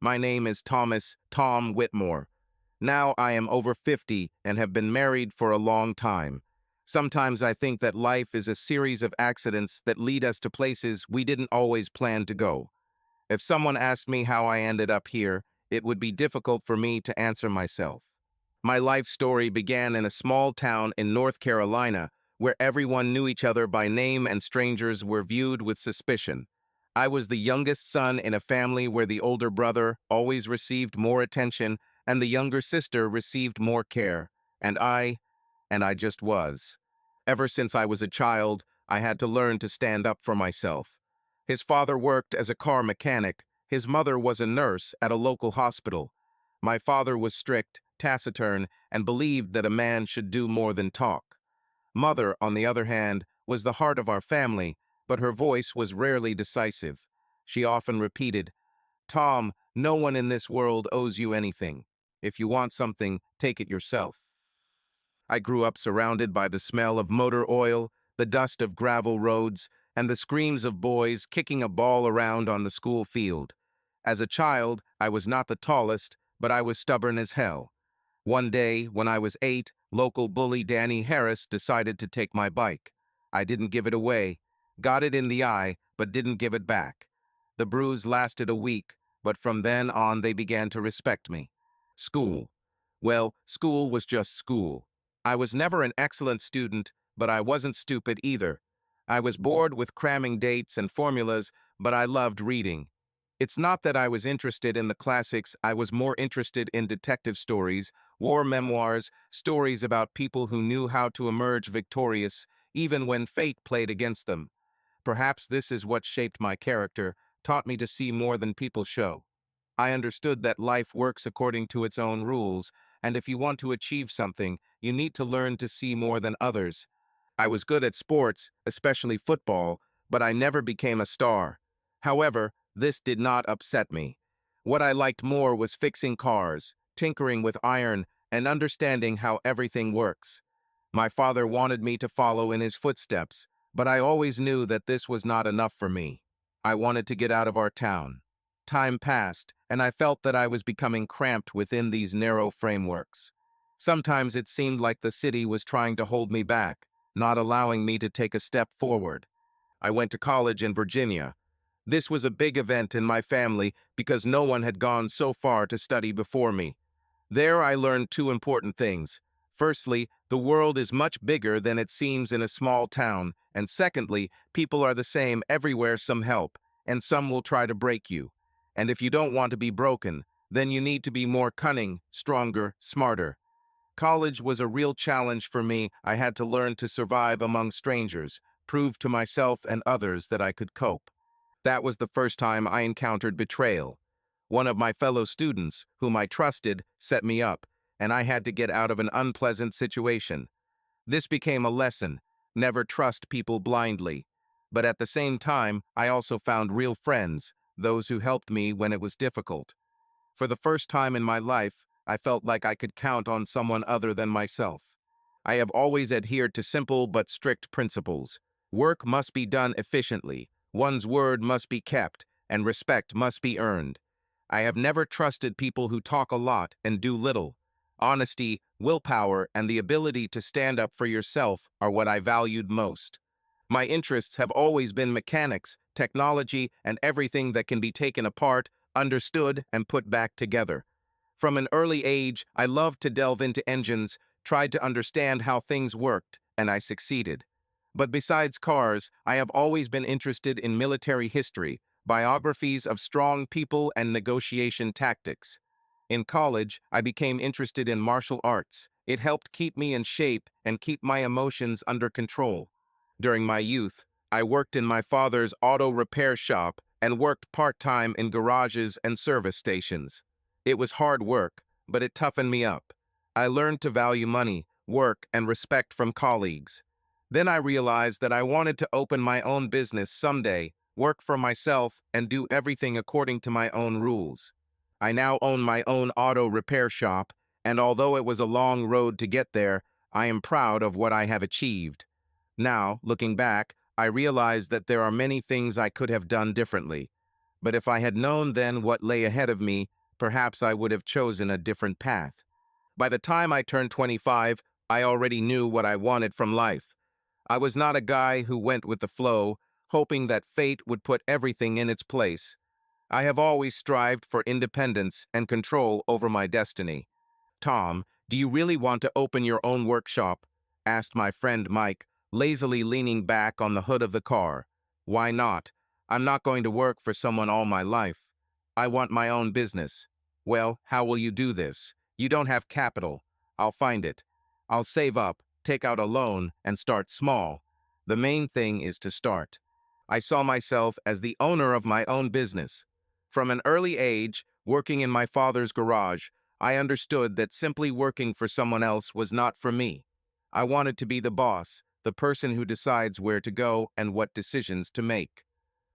My name is Tom Whitmore. Now I am over 50 and have been married for a long time. Sometimes I think that life is a series of accidents that lead us to places we didn't always plan to go. If someone asked me how I ended up here, it would be difficult for me to answer myself. My life story began in a small town in North Carolina where everyone knew each other by name and strangers were viewed with suspicion. I was the youngest son in a family where the older brother always received more attention and the younger sister received more care. And I just was. Ever since I was a child, I had to learn to stand up for myself. His father worked as a car mechanic. His mother was a nurse at a local hospital. My father was strict, taciturn, and believed that a man should do more than talk. Mother, on the other hand, was the heart of our family, but her voice was rarely decisive. She often repeated, "Tom, no one in this world owes you anything. If you want something, take it yourself." I grew up surrounded by the smell of motor oil, the dust of gravel roads, and the screams of boys kicking a ball around on the school field. As a child, I was not the tallest, but I was stubborn as hell. One day, when I was 8, local bully Danny Harris decided to take my bike. I didn't give it away, got it in the eye, but didn't give it back. The bruise lasted a week, but from then on they began to respect me. School. Well, school was just school. I was never an excellent student, but I wasn't stupid either. I was bored with cramming dates and formulas, but I loved reading. It's not that I was interested in the classics, I was more interested in detective stories, war memoirs, stories about people who knew how to emerge victorious, even when fate played against them. Perhaps this is what shaped my character, taught me to see more than people show. I understood that life works according to its own rules, and if you want to achieve something, you need to learn to see more than others. I was good at sports, especially football, but I never became a star. However, this did not upset me. What I liked more was fixing cars, tinkering with iron, and understanding how everything works. My father wanted me to follow in his footsteps, but I always knew that this was not enough for me. I wanted to get out of our town. Time passed, and I felt that I was becoming cramped within these narrow frameworks. Sometimes it seemed like the city was trying to hold me back, not allowing me to take a step forward. I went to college in Virginia. This was a big event in my family because no one had gone so far to study before me. There I learned two important things. Firstly, the world is much bigger than it seems in a small town, and secondly, people are the same everywhere. Some help, and some will try to break you. And if you don't want to be broken, then you need to be more cunning, stronger, smarter. College was a real challenge for me. I had to learn to survive among strangers, prove to myself and others that I could cope. That was the first time I encountered betrayal. One of my fellow students, whom I trusted, set me up, and I had to get out of an unpleasant situation. This became a lesson: never trust people blindly. But at the same time, I also found real friends, those who helped me when it was difficult. For the first time in my life, I felt like I could count on someone other than myself. I have always adhered to simple but strict principles. Work must be done efficiently, one's word must be kept, and respect must be earned. I have never trusted people who talk a lot and do little. Honesty, willpower, and the ability to stand up for yourself are what I valued most. My interests have always been mechanics, technology, and everything that can be taken apart, understood, and put back together. From an early age, I loved to delve into engines, tried to understand how things worked, and I succeeded. But besides cars, I have always been interested in military history, biographies of strong people, and negotiation tactics. In college, I became interested in martial arts. It helped keep me in shape and keep my emotions under control. During my youth, I worked in my father's auto repair shop and worked part-time in garages and service stations. It was hard work, but it toughened me up. I learned to value money, work, and respect from colleagues. Then I realized that I wanted to open my own business someday, work for myself, and do everything according to my own rules. I now own my own auto repair shop, and although it was a long road to get there, I am proud of what I have achieved. Now, looking back, I realize that there are many things I could have done differently. But if I had known then what lay ahead of me, perhaps I would have chosen a different path. By the time I turned 25, I already knew what I wanted from life. I was not a guy who went with the flow, hoping that fate would put everything in its place. I have always strived for independence and control over my destiny. Tom, do you really want to open your own workshop? Asked my friend Mike, lazily leaning back on the hood of the car. Why not? I'm not going to work for someone all my life. I want my own business. Well, how will you do this? You don't have capital. I'll find it. I'll save up, take out a loan, and start small. The main thing is to start. I saw myself as the owner of my own business. From an early age, working in my father's garage, I understood that simply working for someone else was not for me. I wanted to be the boss, the person who decides where to go and what decisions to make.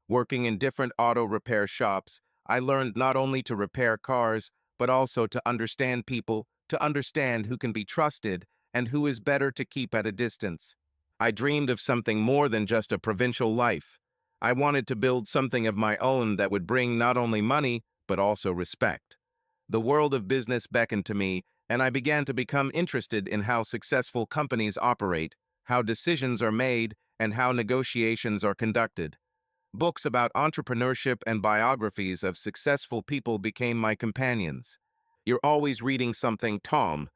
Working in different auto repair shops, I learned not only to repair cars, but also to understand people, to understand who can be trusted and who is better to keep at a distance. I dreamed of something more than just a provincial life. I wanted to build something of my own that would bring not only money, but also respect. The world of business beckoned to me, and I began to become interested in how successful companies operate, how decisions are made, and how negotiations are conducted. Books about entrepreneurship and biographies of successful people became my companions. You're always reading something, Tom.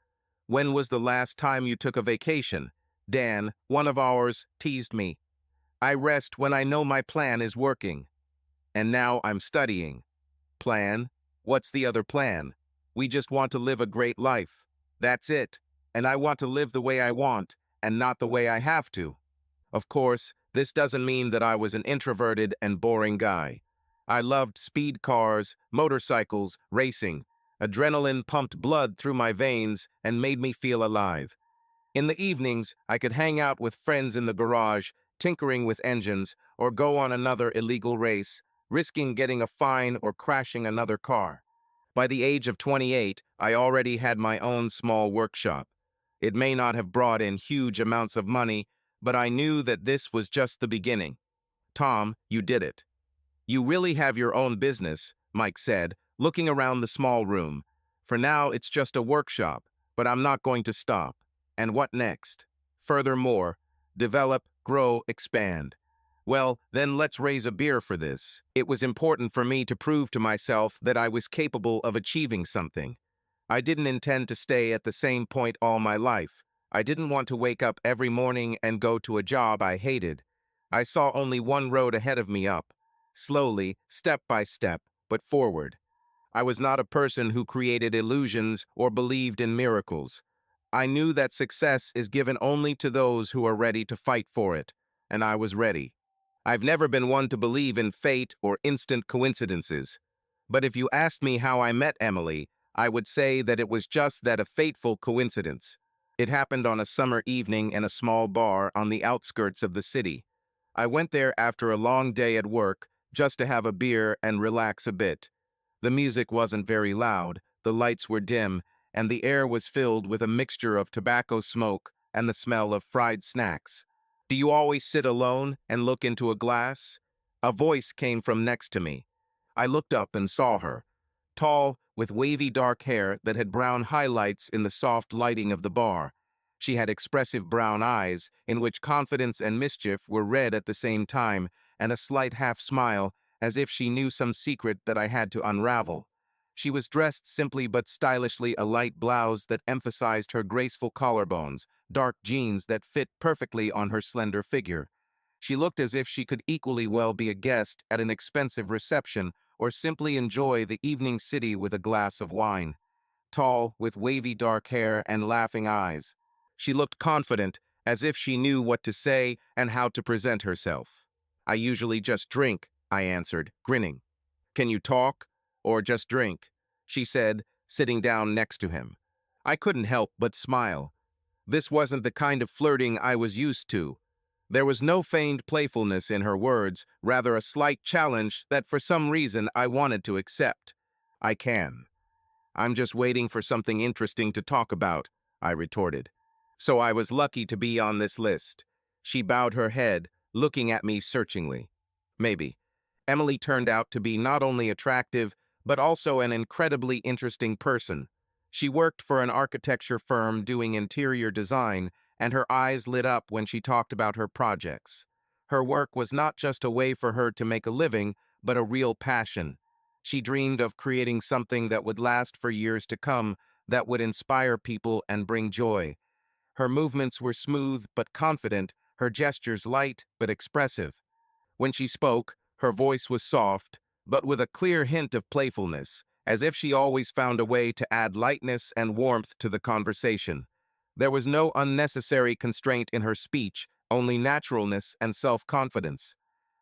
When was the last time you took a vacation? Dan, one of ours, teased me. I rest when I know my plan is working. And now I'm studying. Plan? What's the other plan? We just want to live a great life. That's it. And I want to live the way I want, and not the way I have to. Of course, this doesn't mean that I was an introverted and boring guy. I loved speed cars, motorcycles, racing. Adrenaline pumped blood through my veins and made me feel alive. In the evenings, I could hang out with friends in the garage, tinkering with engines, or go on another illegal race, risking getting a fine or crashing another car. By the age of 28, I already had my own small workshop. It may not have brought in huge amounts of money, but I knew that this was just the beginning. Tom, you did it. You really have your own business, Mike said, looking around the small room. For now, it's just a workshop, but I'm not going to stop. And what next? Furthermore, develop, grow, expand. Well, then let's raise a beer for this. It was important for me to prove to myself that I was capable of achieving something. I didn't intend to stay at the same point all my life. I didn't want to wake up every morning and go to a job I hated. I saw only one road ahead of me up. Slowly, step by step, but forward. I was not a person who created illusions or believed in miracles. I knew that success is given only to those who are ready to fight for it, and I was ready. I've never been one to believe in fate or instant coincidences. But if you asked me how I met Emily, I would say that it was just that a fateful coincidence. It happened on a summer evening in a small bar on the outskirts of the city. I went there after a long day at work, just to have a beer and relax a bit. The music wasn't very loud, the lights were dim, and the air was filled with a mixture of tobacco smoke and the smell of fried snacks. Do you always sit alone and look into a glass? A voice came from next to me. I looked up and saw her, tall, with wavy dark hair that had brown highlights in the soft lighting of the bar. She had expressive brown eyes, in which confidence and mischief were red at the same time, and a slight half-smile, as if she knew some secret that I had to unravel. She was dressed simply but stylishly, a light blouse that emphasized her graceful collarbones, dark jeans that fit perfectly on her slender figure. She looked as if she could equally well be a guest at an expensive reception or simply enjoy the evening city with a glass of wine. Tall, with wavy dark hair and laughing eyes. She looked confident, as if she knew what to say and how to present herself. I usually just drink, I answered, grinning. Can you talk? Or just drink? She said, sitting down next to him. I couldn't help but smile. This wasn't the kind of flirting I was used to. There was no feigned playfulness in her words, rather a slight challenge that for some reason I wanted to accept. I can. I'm just waiting for something interesting to talk about, I retorted. So I was lucky to be on this list. She bowed her head, looking at me searchingly. Maybe. Emily turned out to be not only attractive, but also an incredibly interesting person. She worked for an architecture firm doing interior design, and her eyes lit up when she talked about her projects. Her work was not just a way for her to make a living, but a real passion. She dreamed of creating something that would last for years to come, that would inspire people and bring joy. Her movements were smooth but confident, her gestures light but expressive. When she spoke, her voice was soft, but with a clear hint of playfulness, as if she always found a way to add lightness and warmth to the conversation. There was no unnecessary constraint in her speech, only naturalness and self-confidence.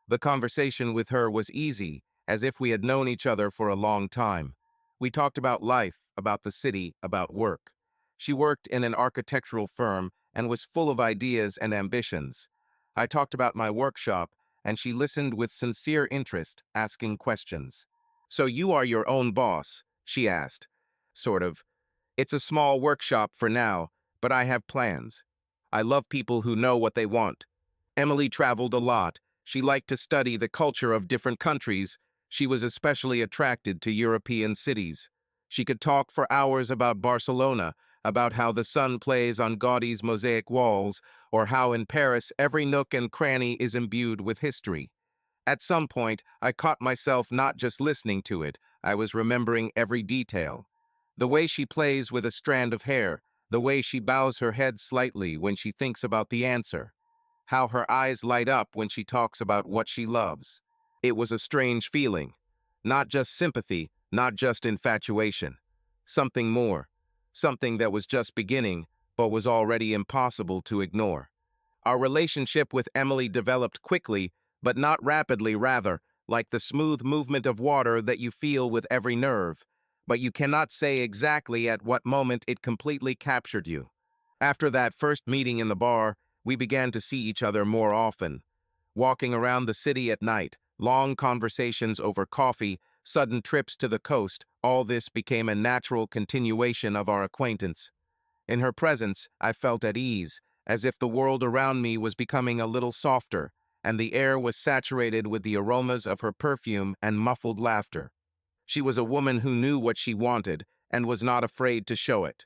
The conversation with her was easy, as if we had known each other for a long time. We talked about life, about the city, about work. She worked in an architectural firm and was full of ideas and ambitions. I talked about my workshop, and she listened with sincere interest, asking questions. "So you are your own boss?" she asked. "Sort of. It's a small workshop for now, but I have plans. I love people who know what they want." Emily traveled a lot. She liked to study the culture of different countries. She was especially attracted to European cities. She could talk for hours about Barcelona, about how the sun plays on Gaudi's mosaic walls, or how in Paris every nook and cranny is imbued with history. At some point, I caught myself not just listening to it, I was remembering every detail. The way she plays with a strand of hair, the way she bows her head slightly when she thinks about the answer, how her eyes light up when she talks about what she loves. It was a strange feeling. Not just sympathy, not just infatuation. Something more. Something that was just beginning, but was already impossible to ignore. Our relationship with Emily developed quickly, but not rapidly, rather, like the smooth movement of water that you feel with every nerve, but you cannot say exactly at what moment it completely captured you. After that first meeting in the bar, we began to see each other more often. Walking around the city at night, long conversations over coffee, sudden trips to the coast, all this became a natural continuation of our acquaintance. In her presence, I felt at ease, as if the world around me was becoming a little softer, and the air was saturated with the aromas of her perfume and muffled laughter. She was a woman who knew what she wanted and was not afraid to show it.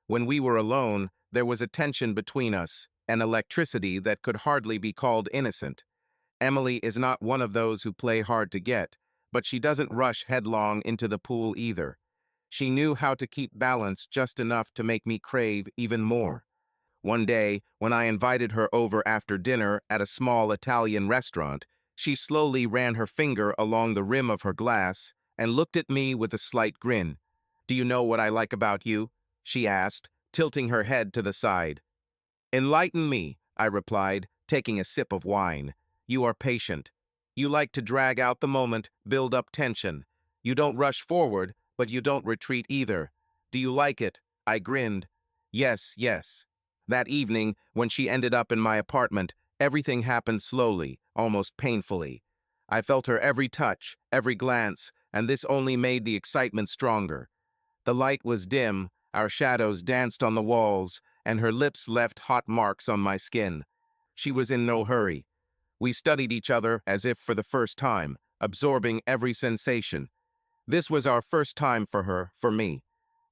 When we were alone, there was a tension between us, an electricity that could hardly be called innocent. Emily is not one of those who play hard to get, but she doesn't rush headlong into the pool either. She knew how to keep balance just enough to make me crave even more. One day, when I invited her over after dinner at a small Italian restaurant, she slowly ran her finger along the rim of her glass and looked at me with a slight grin. "Do you know what I like about you?" she asked, tilting her head to the side. "Enlighten me," I replied, taking a sip of wine. "You are patient. You like to drag out the moment, build up tension. You don't rush forward, but you don't retreat either. Do you like it?" I grinned. "Yes, yes." That evening, when she ended up in my apartment, everything happened slowly, almost painfully. I felt her every touch, every glance, and this only made the excitement stronger. The light was dim, our shadows danced on the walls, and her lips left hot marks on my skin. She was in no hurry. We studied each other as if for the first time, absorbing every sensation. This was our first time for her, for me.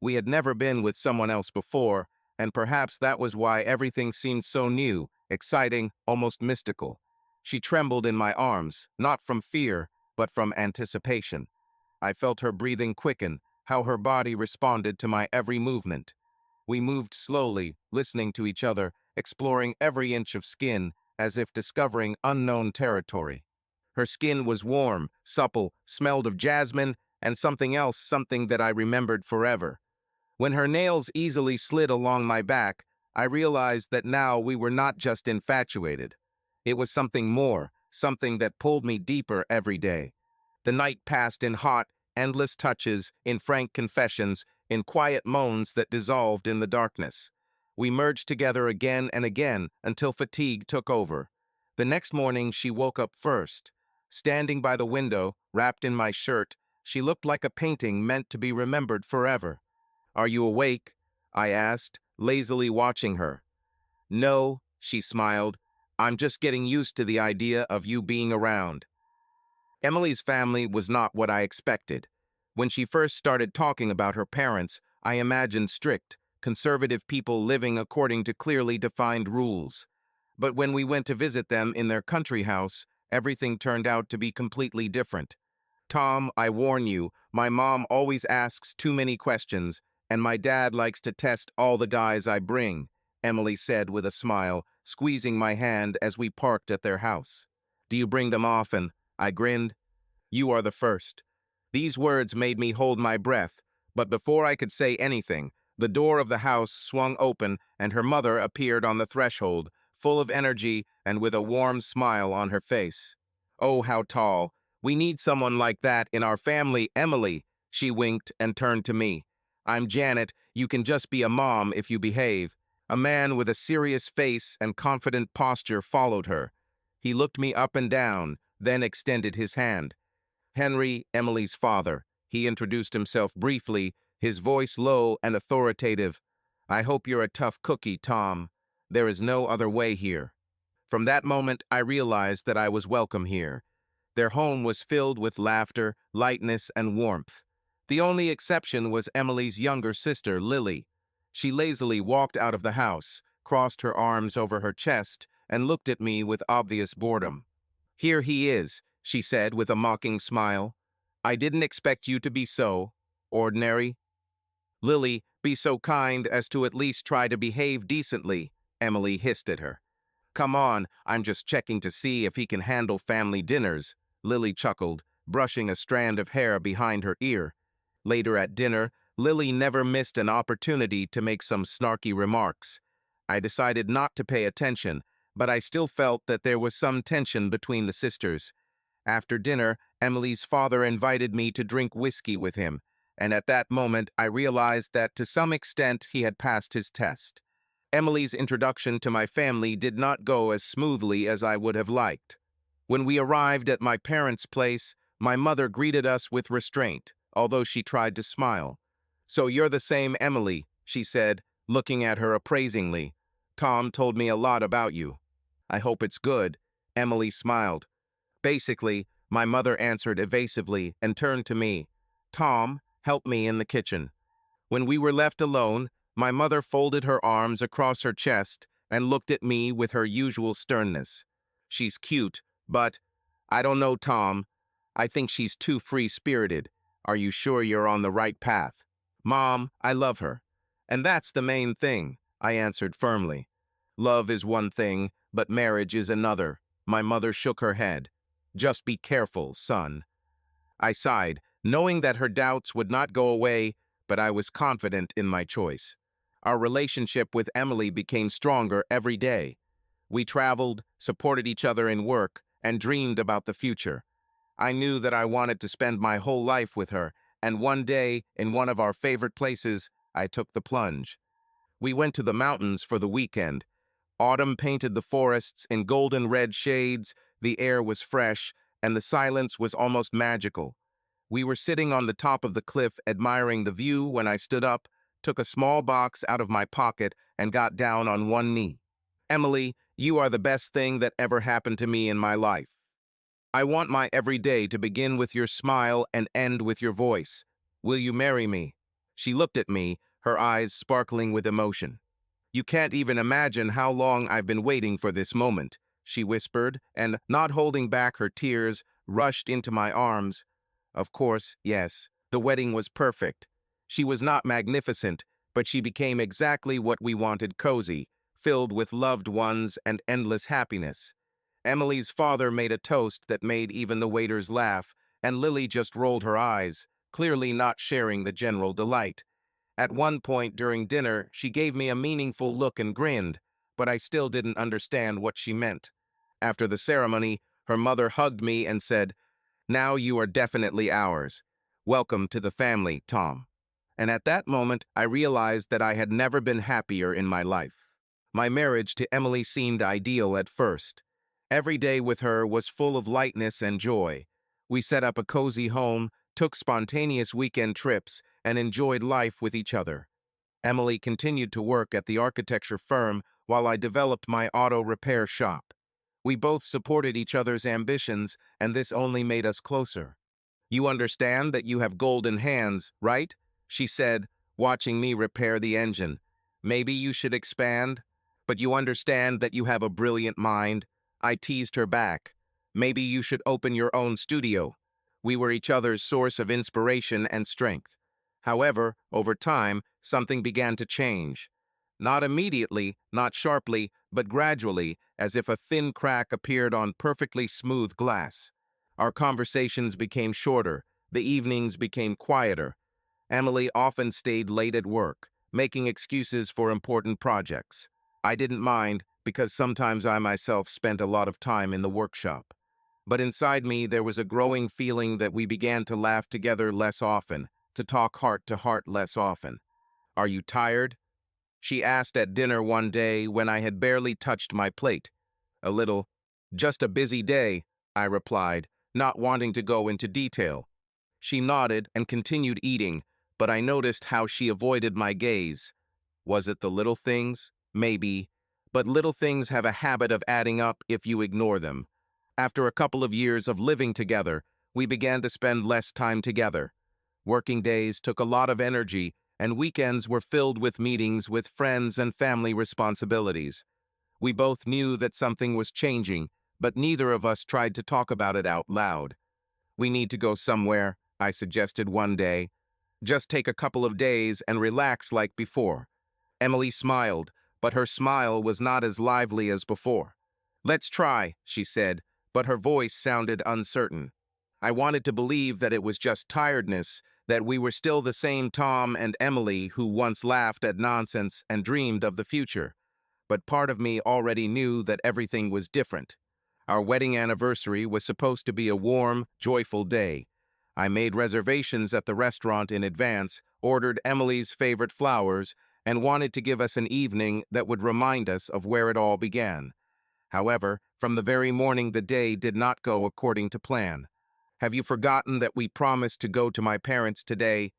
We had never been with someone else before, and perhaps that was why everything seemed so new, exciting, almost mystical. She trembled in my arms, not from fear, but from anticipation. I felt her breathing quicken, how her body responded to my every movement. We moved slowly, listening to each other, exploring every inch of skin, as if discovering unknown territory. Her skin was warm, supple, smelled of jasmine, and something else, something that I remembered forever. When her nails easily slid along my back, I realized that now we were not just infatuated. It was something more, something that pulled me deeper every day. The night passed in hot, endless touches, in frank confessions, in quiet moans that dissolved in the darkness. We merged together again and again until fatigue took over. The next morning she woke up first. Standing by the window, wrapped in my shirt, she looked like a painting meant to be remembered forever. "Are you awake?" I asked, lazily watching her. "No," she smiled. "I'm just getting used to the idea of you being around." Emily's family was not what I expected. When she first started talking about her parents, I imagined strict, conservative people living according to clearly defined rules. But when we went to visit them in their country house, everything turned out to be completely different. Tom, I warn you, my mom always asks too many questions, and my dad likes to test all the guys I bring, Emily said with a smile, squeezing my hand as we parked at their house. Do you bring them often? I grinned. You are the first. These words made me hold my breath, but before I could say anything, the door of the house swung open and her mother appeared on the threshold, full of energy and with a warm smile on her face. Oh, how tall. We need someone like that in our family, Emily. She winked and turned to me. I'm Janet. You can just be a mom if you behave. A man with a serious face and confident posture followed her. He looked me up and down, then extended his hand. Henry, Emily's father. He introduced himself briefly, his voice low and authoritative. I hope you're a tough cookie, Tom. There is no other way here. From that moment, I realized that I was welcome here. Their home was filled with laughter, lightness, and warmth. The only exception was Emily's younger sister, Lily. She lazily walked out of the house, crossed her arms over her chest, and looked at me with obvious boredom. Here he is, she said with a mocking smile. I didn't expect you to be so ordinary. Lily, be so kind as to at least try to behave decently, Emily hissed at her. Come on, I'm just checking to see if he can handle family dinners, Lily chuckled, brushing a strand of hair behind her ear. Later at dinner, Lily never missed an opportunity to make some snarky remarks. I decided not to pay attention, but I still felt that there was some tension between the sisters. After dinner, Emily's father invited me to drink whiskey with him, and at that moment I realized that to some extent he had passed his test. Emily's introduction to my family did not go as smoothly as I would have liked. When we arrived at my parents' place, my mother greeted us with restraint, although she tried to smile. So you're the same Emily, she said, looking at her appraisingly. Tom told me a lot about you. I hope it's good. Emily smiled. Basically, my mother answered evasively and turned to me. Tom, help me in the kitchen. When we were left alone, my mother folded her arms across her chest and looked at me with her usual sternness. She's cute, but I don't know, Tom. I think she's too free-spirited. Are you sure you're on the right path? Mom, I love her. And that's the main thing, I answered firmly. Love is one thing, but marriage is another. My mother shook her head. Just be careful, son. I sighed, knowing that her doubts would not go away, but I was confident in my choice. Our relationship with Emily became stronger every day. We traveled, supported each other in work, and dreamed about the future. I knew that I wanted to spend my whole life with her, and one day, in one of our favorite places, I took the plunge. We went to the mountains for the weekend. Autumn painted the forests in golden red shades, the air was fresh, and the silence was almost magical. We were sitting on the top of the cliff admiring the view when I stood up, took a small box out of my pocket, and got down on one knee. Emily, you are the best thing that ever happened to me in my life. I want my every day to begin with your smile and end with your voice. Will you marry me? She looked at me, her eyes sparkling with emotion. You can't even imagine how long I've been waiting for this moment, she whispered, and, not holding back her tears, rushed into my arms. Of course, yes, the wedding was perfect. She was not magnificent, but she became exactly what we wanted: cozy, filled with loved ones and endless happiness. Emily's father made a toast that made even the waiters laugh, and Lily just rolled her eyes, clearly not sharing the general delight. At one point during dinner, she gave me a meaningful look and grinned, but I still didn't understand what she meant. After the ceremony, her mother hugged me and said, now you are definitely ours. Welcome to the family, Tom. And at that moment, I realized that I had never been happier in my life. My marriage to Emily seemed ideal at first. Every day with her was full of lightness and joy. We set up a cozy home, took spontaneous weekend trips, and enjoyed life with each other. Emily continued to work at the architecture firm while I developed my auto repair shop. We both supported each other's ambitions, and this only made us closer. You understand that you have golden hands, right? She said, watching me repair the engine. Maybe you should expand? But you understand that you have a brilliant mind? I teased her back. Maybe you should open your own studio. We were each other's source of inspiration and strength. However, over time, something began to change. Not immediately, not sharply, but gradually, as if a thin crack appeared on perfectly smooth glass. Our conversations became shorter, the evenings became quieter. Emily often stayed late at work, making excuses for important projects. I didn't mind, because sometimes I myself spent a lot of time in the workshop. But inside me there was a growing feeling that we began to laugh together less often, to talk heart to heart less often. "Are you tired?" she asked at dinner one day when I had barely touched my plate. "A little. Just a busy day," I replied, not wanting to go into detail. She nodded and continued eating, but I noticed how she avoided my gaze. Was it the little things? Maybe. But little things have a habit of adding up if you ignore them. After a couple of years of living together, we began to spend less time together. Working days took a lot of energy, and weekends were filled with meetings with friends and family responsibilities. We both knew that something was changing, but neither of us tried to talk about it out loud. "We need to go somewhere," I suggested one day. "Just take a couple of days and relax like before." Emily smiled, but her smile was not as lively as before. "Let's try," she said, but her voice sounded uncertain. I wanted to believe that it was just tiredness, that we were still the same Tom and Emily who once laughed at nonsense and dreamed of the future. But part of me already knew that everything was different. Our wedding anniversary was supposed to be a warm, joyful day. I made reservations at the restaurant in advance, ordered Emily's favorite flowers, and wanted to give us an evening that would remind us of where it all began. However, from the very morning the day did not go according to plan. "Have you forgotten that we promised to go to my parents today?"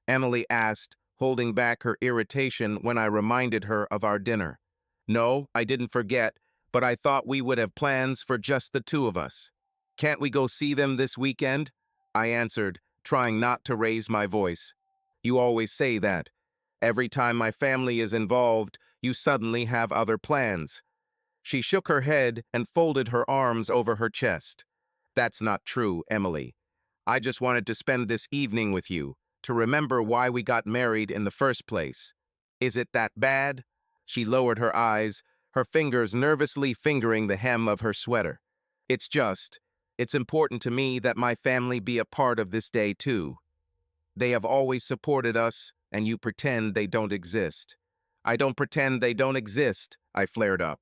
Emily asked, holding back her irritation when I reminded her of our dinner. "No, I didn't forget, but I thought we would have plans for just the two of us." "Can't we go see them this weekend?" I answered, trying not to raise my voice. "You always say that. Every time my family is involved, you suddenly have other plans." She shook her head and folded her arms over her chest. "That's not true, Emily. I just wanted to spend this evening with you, to remember why we got married in the first place. Is it that bad?" She lowered her eyes, her fingers nervously fingering the hem of her sweater. It's important to me that my family be a part of this day too. They have always supported us, and you pretend they don't exist." "I don't pretend they don't exist," I flared up.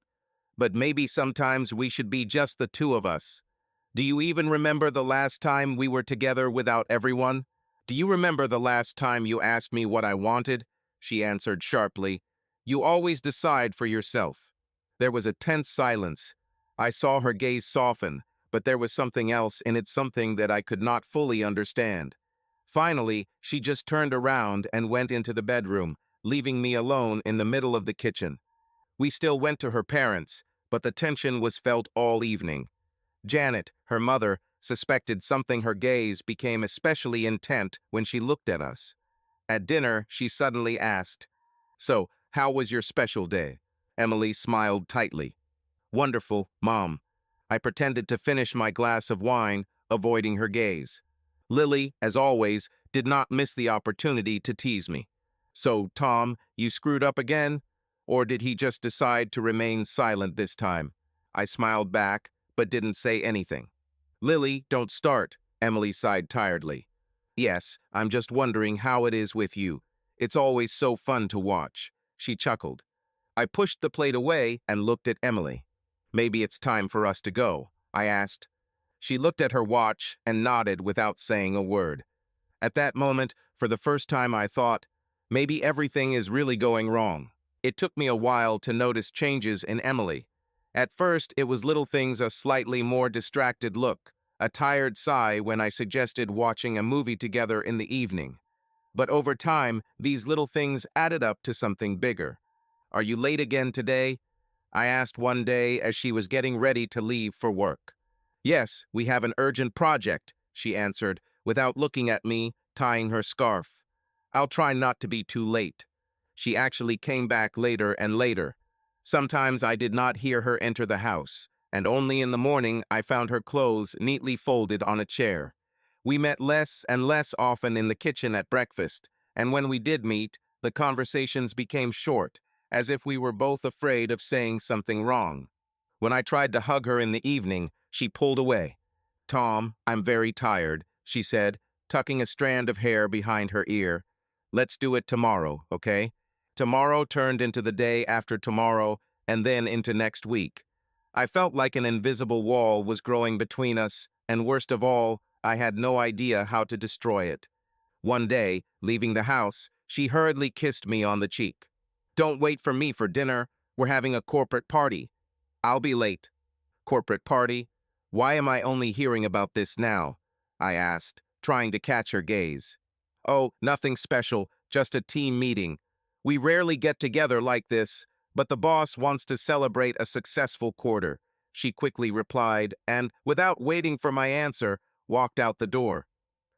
"But maybe sometimes we should be just the two of us. Do you even remember the last time we were together without everyone? Do you remember the last time you asked me what I wanted?" She answered sharply. "You always decide for yourself." There was a tense silence. I saw her gaze soften, but there was something else in it, something that I could not fully understand. Finally, she just turned around and went into the bedroom, leaving me alone in the middle of the kitchen. We still went to her parents, but the tension was felt all evening. Janet, her mother, suspected something. Her gaze became especially intent when she looked at us. At dinner, she suddenly asked, "So, how was your special day?" Emily smiled tightly. "Wonderful, Mom." I pretended to finish my glass of wine, avoiding her gaze. Lily, as always, did not miss the opportunity to tease me. "So, Tom, you screwed up again? Or did he just decide to remain silent this time?" I smiled back, but didn't say anything. "Lily, don't start," Emily sighed tiredly. "Yes, I'm just wondering how it is with you. It's always so fun to watch." She chuckled. I pushed the plate away and looked at Emily. "Maybe it's time for us to go," I asked. She looked at her watch and nodded without saying a word. At that moment, for the first time, I thought, maybe everything is really going wrong. It took me a while to notice changes in Emily. At first, it was little things: a slightly more distracted look, a tired sigh when I suggested watching a movie together in the evening. But over time, these little things added up to something bigger. "Are you late again today?" I asked one day as she was getting ready to leave for work. Yes, we have an urgent project, she answered, without looking at me, tying her scarf. I'll try not to be too late. She actually came back later and later. Sometimes I did not hear her enter the house, and only in the morning I found her clothes neatly folded on a chair. We met less and less often in the kitchen at breakfast, and when we did meet, the conversations became short, as if we were both afraid of saying something wrong. When I tried to hug her in the evening, she pulled away. Tom, I'm very tired, she said, tucking a strand of hair behind her ear. Let's do it tomorrow, okay? Tomorrow turned into the day after tomorrow, and then into next week. I felt like an invisible wall was growing between us, and worst of all, I had no idea how to destroy it. One day, leaving the house, she hurriedly kissed me on the cheek. Don't wait for me for dinner. We're having a corporate party. I'll be late. Corporate party? Why am I only hearing about this now? I asked, trying to catch her gaze. Oh, nothing special, just a team meeting. We rarely get together like this, but the boss wants to celebrate a successful quarter, she quickly replied, and, without waiting for my answer, walked out the door.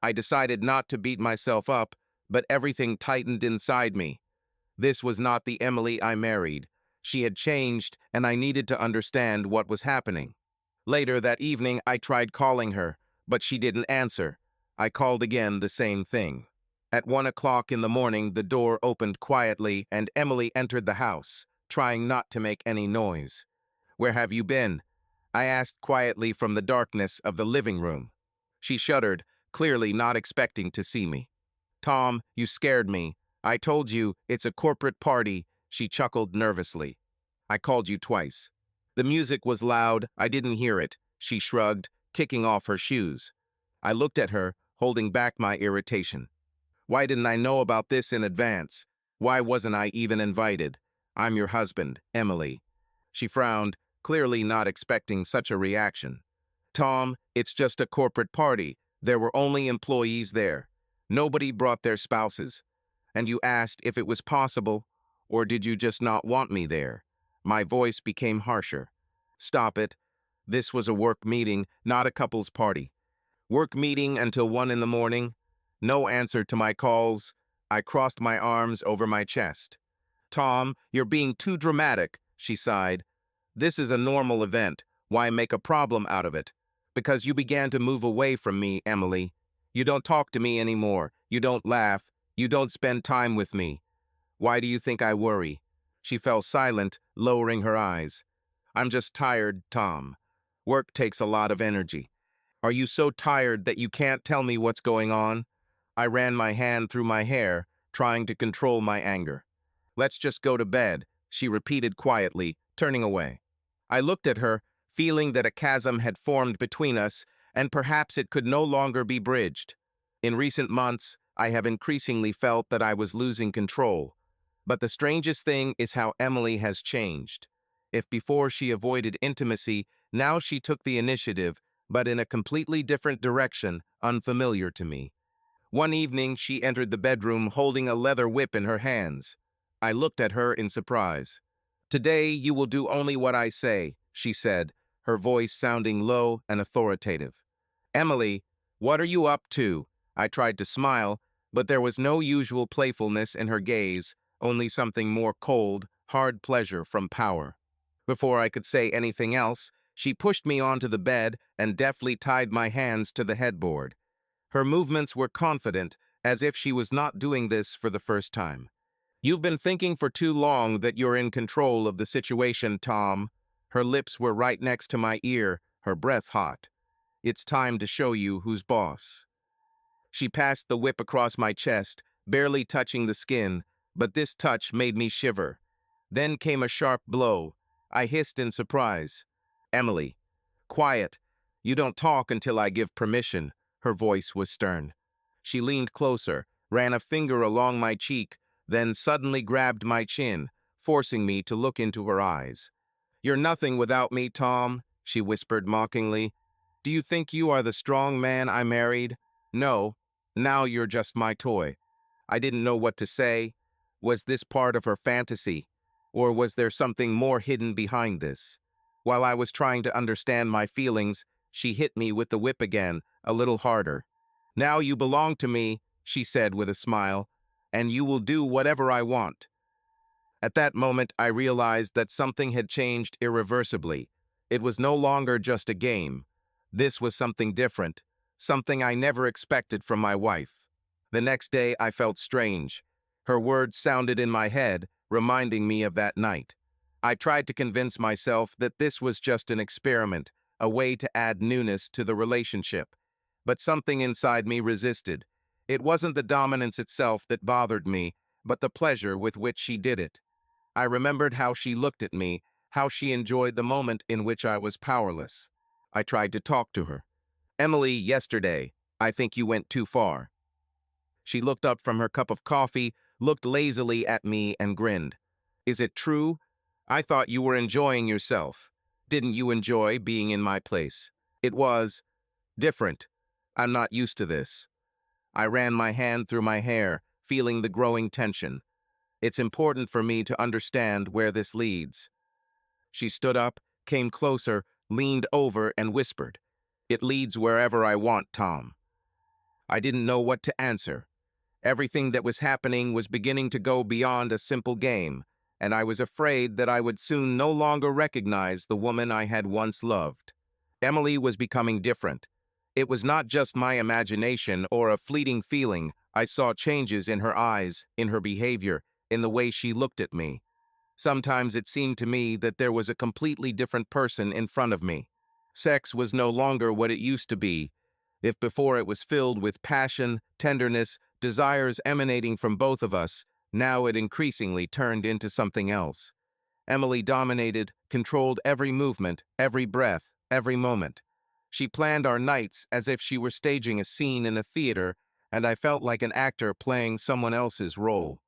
I decided not to beat myself up, but everything tightened inside me. This was not the Emily I married. She had changed, and I needed to understand what was happening. Later that evening, I tried calling her, but she didn't answer. I called again, the same thing. At 1 o'clock in the morning, the door opened quietly, and Emily entered the house, trying not to make any noise. Where have you been? I asked quietly from the darkness of the living room. She shuddered, clearly not expecting to see me. Tom, you scared me. I told you, it's a corporate party, she chuckled nervously. I called you twice. The music was loud, I didn't hear it, she shrugged, kicking off her shoes. I looked at her, holding back my irritation. Why didn't I know about this in advance? Why wasn't I even invited? I'm your husband, Emily. She frowned, clearly not expecting such a reaction. Tom, it's just a corporate party. There were only employees there. Nobody brought their spouses. And you asked if it was possible, or did you just not want me there? My voice became harsher. Stop it. This was a work meeting, not a couple's party. Work meeting until 1 in the morning. No answer to my calls. I crossed my arms over my chest. Tom, you're being too dramatic, she sighed. This is a normal event. Why make a problem out of it? Because you began to move away from me, Emily. You don't talk to me anymore. You don't laugh. You don't spend time with me. Why do you think I worry? She fell silent, lowering her eyes. I'm just tired, Tom. Work takes a lot of energy. Are you so tired that you can't tell me what's going on? I ran my hand through my hair, trying to control my anger. Let's just go to bed, she repeated quietly, turning away. I looked at her, feeling that a chasm had formed between us, and perhaps it could no longer be bridged. In recent months, I have increasingly felt that I was losing control. But the strangest thing is how Emily has changed. If before she avoided intimacy, now she took the initiative, but in a completely different direction, unfamiliar to me. One evening, she entered the bedroom holding a leather whip in her hands. I looked at her in surprise. Today, you will do only what I say, she said, her voice sounding low and authoritative. Emily, what are you up to? I tried to smile, but there was no usual playfulness in her gaze, only something more cold, hard pleasure from power. Before I could say anything else, she pushed me onto the bed and deftly tied my hands to the headboard. Her movements were confident, as if she was not doing this for the first time. You've been thinking for too long that you're in control of the situation, Tom. Her lips were right next to my ear, her breath hot. It's time to show you who's boss. She passed the whip across my chest, barely touching the skin, but this touch made me shiver. Then came a sharp blow. I hissed in surprise. Emily. Quiet. You don't talk until I give permission. Her voice was stern. She leaned closer, ran a finger along my cheek, then suddenly grabbed my chin, forcing me to look into her eyes. You're nothing without me, Tom, she whispered mockingly. Do you think you are the strong man I married? No. Now you're just my toy. I didn't know what to say. Was this part of her fantasy? Or was there something more hidden behind this? While I was trying to understand my feelings, she hit me with the whip again, a little harder. "Now you belong to me," she said with a smile, "and you will do whatever I want." At that moment, I realized that something had changed irreversibly. It was no longer just a game. This was something different, something I never expected from my wife. The next day, I felt strange. Her words sounded in my head, reminding me of that night. I tried to convince myself that this was just an experiment, a way to add newness to the relationship. But something inside me resisted. It wasn't the dominance itself that bothered me, but the pleasure with which she did it. I remembered how she looked at me, how she enjoyed the moment in which I was powerless. I tried to talk to her. "Emily, yesterday, I think you went too far." She looked up from her cup of coffee, looked lazily at me, and grinned. "Is it true? I thought you were enjoying yourself. Didn't you enjoy being in my place?" "It was different. I'm not used to this." I ran my hand through my hair, feeling the growing tension. "It's important for me to understand where this leads." She stood up, came closer, leaned over, and whispered, "It leads wherever I want, Tom." I didn't know what to answer. Everything that was happening was beginning to go beyond a simple game, and I was afraid that I would soon no longer recognize the woman I had once loved. Emily was becoming different. It was not just my imagination or a fleeting feeling. I saw changes in her eyes, in her behavior, in the way she looked at me. Sometimes it seemed to me that there was a completely different person in front of me. Sex was no longer what it used to be. If before it was filled with passion, tenderness, desires emanating from both of us, now it increasingly turned into something else. Emily dominated, controlled every movement, every breath, every moment. She planned our nights as if she were staging a scene in a theater, and I felt like an actor playing someone else's role.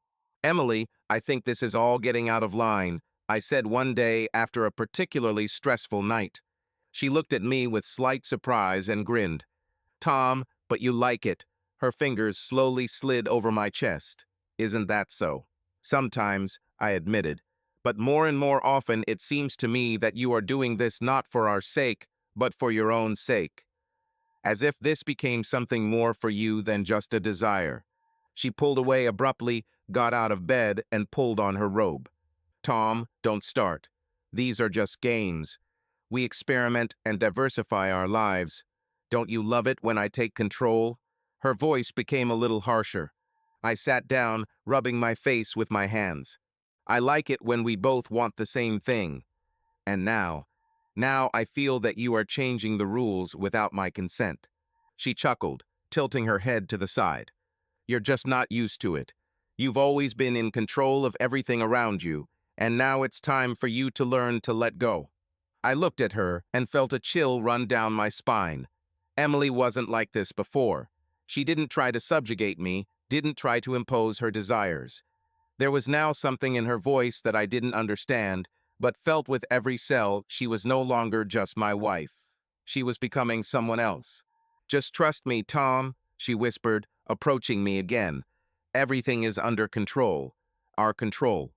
"Emily, I think this is all getting out of line," I said one day after a particularly stressful night. She looked at me with slight surprise and grinned. "Tom, but you like it." Her fingers slowly slid over my chest. "Isn't that so?" "Sometimes," I admitted, "but more and more often it seems to me that you are doing this not for our sake, but for your own sake. As if this became something more for you than just a desire." She pulled away abruptly, got out of bed, and pulled on her robe. "Tom, don't start. These are just games. We experiment and diversify our lives. Don't you love it when I take control?" Her voice became a little harsher. I sat down, rubbing my face with my hands. "I like it when we both want the same thing. And now I feel that you are changing the rules without my consent." She chuckled, tilting her head to the side. "You're just not used to it. You've always been in control of everything around you, and now it's time for you to learn to let go." I looked at her and felt a chill run down my spine. Emily wasn't like this before. She didn't try to subjugate me, didn't try to impose her desires. There was now something in her voice that I didn't understand, but felt with every cell she was no longer just my wife. She was becoming someone else. "Just trust me, Tom," she whispered, approaching me again. "Everything is under control. Our control."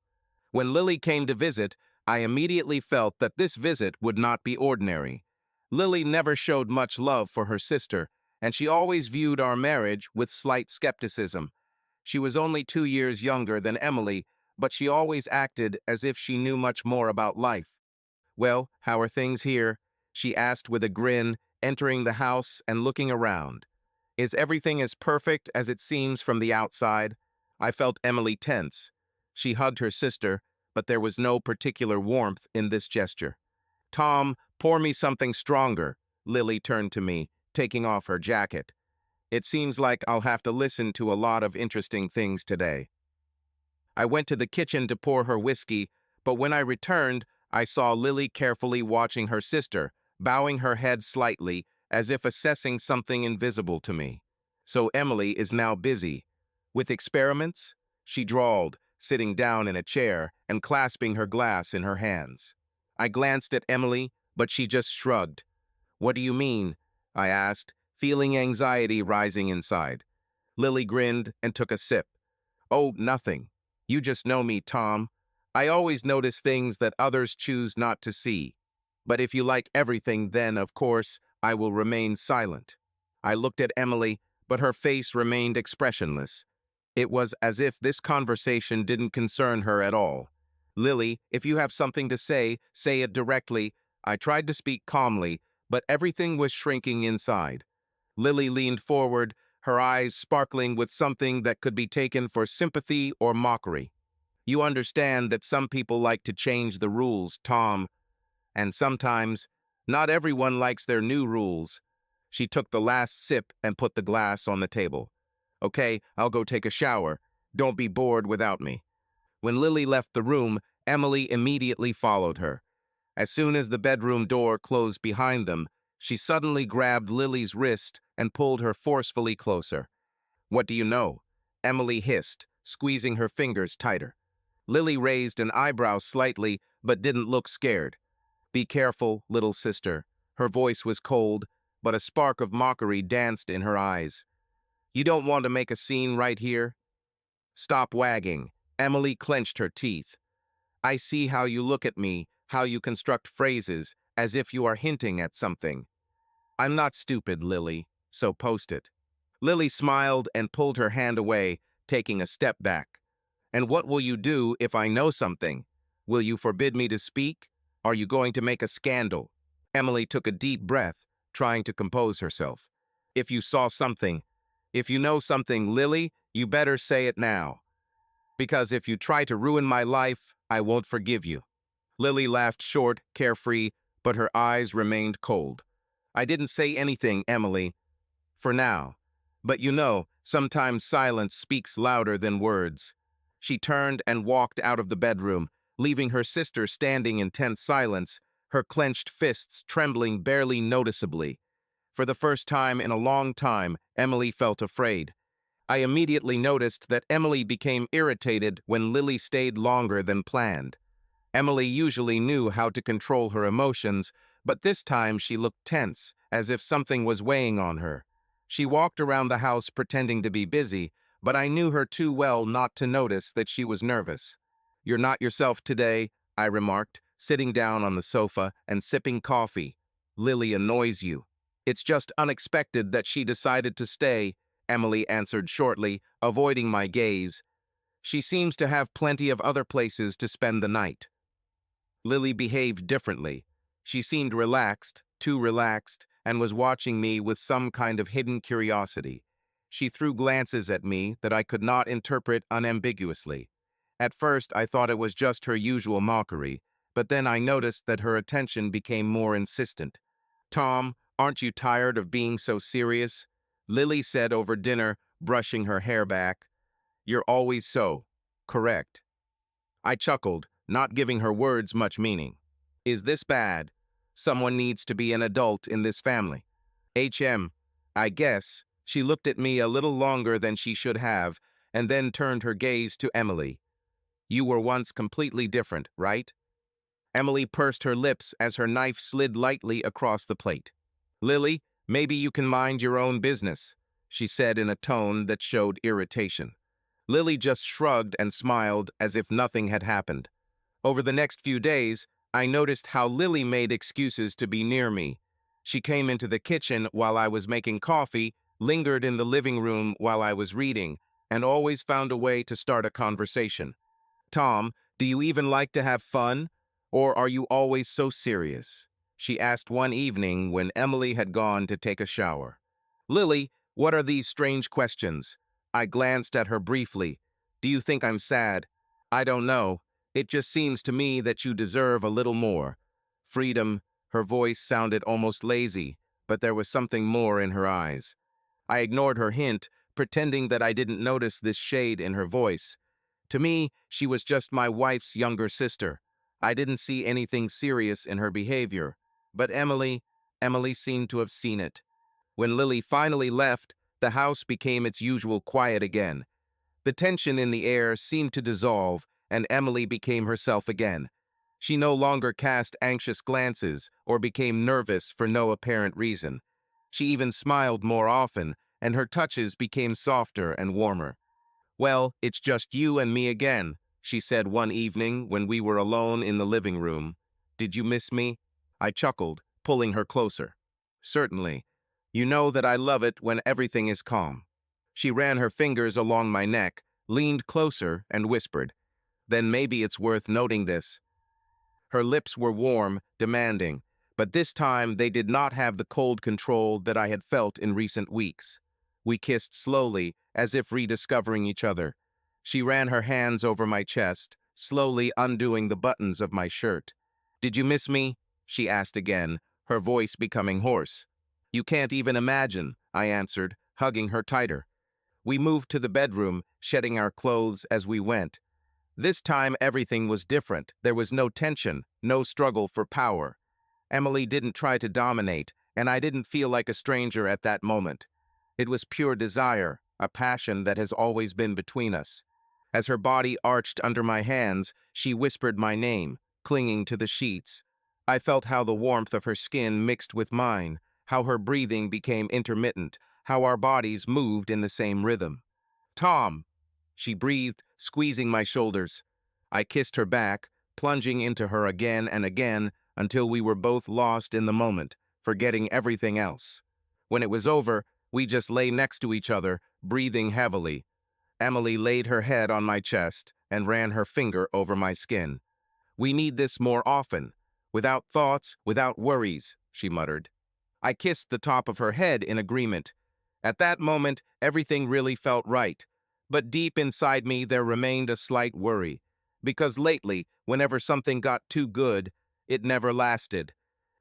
When Lily came to visit, I immediately felt that this visit would not be ordinary. Lily never showed much love for her sister, and she always viewed our marriage with slight skepticism. She was only 2 years younger than Emily, but she always acted as if she knew much more about life. "Well, how are things here?" she asked with a grin, entering the house and looking around. "Is everything as perfect as it seems from the outside?" I felt Emily tense. She hugged her sister, but there was no particular warmth in this gesture. "Tom, pour me something stronger." Lily turned to me, taking off her jacket. "It seems like I'll have to listen to a lot of interesting things today." I went to the kitchen to pour her whiskey, but when I returned, I saw Lily carefully watching her sister, bowing her head slightly, as if assessing something invisible to me. "So Emily is now busy. With experiments?" she drawled, sitting down in a chair and clasping her glass in her hands. I glanced at Emily, but she just shrugged. "What do you mean?" I asked, feeling anxiety rising inside. Lily grinned and took a sip. "Oh, nothing. You just know me, Tom. I always notice things that others choose not to see. But if you like everything, then, of course, I will remain silent. I looked at Emily, but her face remained expressionless. It was as if this conversation didn't concern her at all. Lily, if you have something to say it directly. I tried to speak calmly, but everything was shrinking inside. Lily leaned forward, her eyes sparkling with something that could be taken for sympathy or mockery. You understand that some people like to change the rules, Tom, and sometimes not everyone likes their new rules. She took the last sip and put the glass on the table. Okay, I'll go take a shower. Don't be bored without me. When Lily left the room, Emily immediately followed her. As soon as the bedroom door closed behind them, she suddenly grabbed Lily's wrist and pulled her forcefully closer. What do you know? Emily hissed, squeezing her fingers tighter. Lily raised an eyebrow slightly, but didn't look scared. Be careful, little sister. Her voice was cold, but a spark of mockery danced in her eyes. You don't want to make a scene right here? Stop wagging. Emily clenched her teeth. I see how you look at me, how you construct phrases, as if you are hinting at something. I'm not stupid, Lily, so post it. Lily smiled and pulled her hand away, taking a step back. And what will you do if I know something? Will you forbid me to speak? Are you going to make a scandal? Emily took a deep breath, trying to compose herself. If you saw something, if you know something, Lily, you better say it now. Because if you try to ruin my life, I won't forgive you. Lily laughed short, carefree, but her eyes remained cold. I didn't say anything, Emily, for now. But you know, sometimes silence speaks louder than words. She turned and walked out of the bedroom, leaving her sister standing in tense silence, her clenched fists trembling barely noticeably. For the first time in a long time, Emily felt afraid. I immediately noticed that Emily became irritated when Lily stayed longer than planned. Emily usually knew how to control her emotions, but this time she looked tense, as if something was weighing on her. She walked around the house pretending to be busy, but I knew her too well not to notice that she was nervous. You're not yourself today, I remarked, sitting down on the sofa and sipping coffee. Lily annoys you. It's just unexpected that she decided to stay, Emily answered shortly, avoiding my gaze. She seems to have plenty of other places to spend the night. Lily behaved differently. She seemed relaxed, too relaxed, and was watching me with some kind of hidden curiosity. She threw glances at me that I could not interpret unambiguously. At first, I thought it was just her usual mockery, but then I noticed that her attention became more insistent. Tom, aren't you tired of being so serious? Lily said over dinner, brushing her hair back. You're always so. Correct. I chuckled, not giving her words much meaning. Is this bad? Someone needs to be an adult in this family. I guess. She looked at me a little longer than she should have, and then turned her gaze to Emily. You were once completely different, right? Emily pursed her lips as her knife slid lightly across the plate. Lily, maybe you can mind your own business, she said in a tone that showed irritation. Lily just shrugged and smiled as if nothing had happened. Over the next few days, I noticed how Lily made excuses to be near me. She came into the kitchen while I was making coffee, lingered in the living room while I was reading, and always found a way to start a conversation. Tom, do you even like to have fun? Or are you always so serious? She asked one evening when Emily had gone to take a shower. Lily, what are these strange questions? I glanced at her briefly. Do you think I'm sad? I don't know. It just seems to me that you deserve a little more. Freedom, her voice sounded almost lazy, but there was something more in her eyes. I ignored her hint, pretending that I didn't notice this shade in her voice. To me, she was just my wife's younger sister. I didn't see anything serious in her behavior. But Emily seemed to have seen it. When Lily finally left, the house became its usual quiet again. The tension in the air seemed to dissolve, and Emily became herself again. She no longer cast anxious glances or became nervous for no apparent reason. She even smiled more often, and her touches became softer and warmer. Well, it's just you and me again, she said one evening when we were alone in the living room. "Did you miss me?" I chuckled, pulling her closer. "Certainly. You know that I love it when everything is calm." She ran her fingers along my neck, leaned closer, and whispered, "Then maybe it's worth noting this." Her lips were warm, demanding, but this time they did not have the cold control that I had felt in recent weeks. We kissed slowly, as if rediscovering each other. She ran her hands over my chest, slowly undoing the buttons of my shirt. "Did you miss me?" she asked again, her voice becoming hoarse. "You can't even imagine," I answered, hugging her tighter. We moved to the bedroom, shedding our clothes as we went. This time everything was different. There was no tension, no struggle for power. Emily didn't try to dominate, and I didn't feel like a stranger at that moment. It was pure desire, a passion that has always been between us. As her body arched under my hands, she whispered my name, clinging to the sheets. I felt how the warmth of her skin mixed with mine, how her breathing became intermittent, how our bodies moved in the same rhythm. "Tom!" she breathed, squeezing my shoulders. I kissed her back, plunging into her again and again until we were both lost in the moment, forgetting everything else. When it was over, we just lay next to each other, breathing heavily. Emily laid her head on my chest and ran her finger over my skin. "We need this more often. Without thoughts, without worries," she muttered. I kissed the top of her head in agreement. At that moment, everything really felt right. But deep inside me, there remained a slight worry. Because lately, whenever something got too good, it never lasted.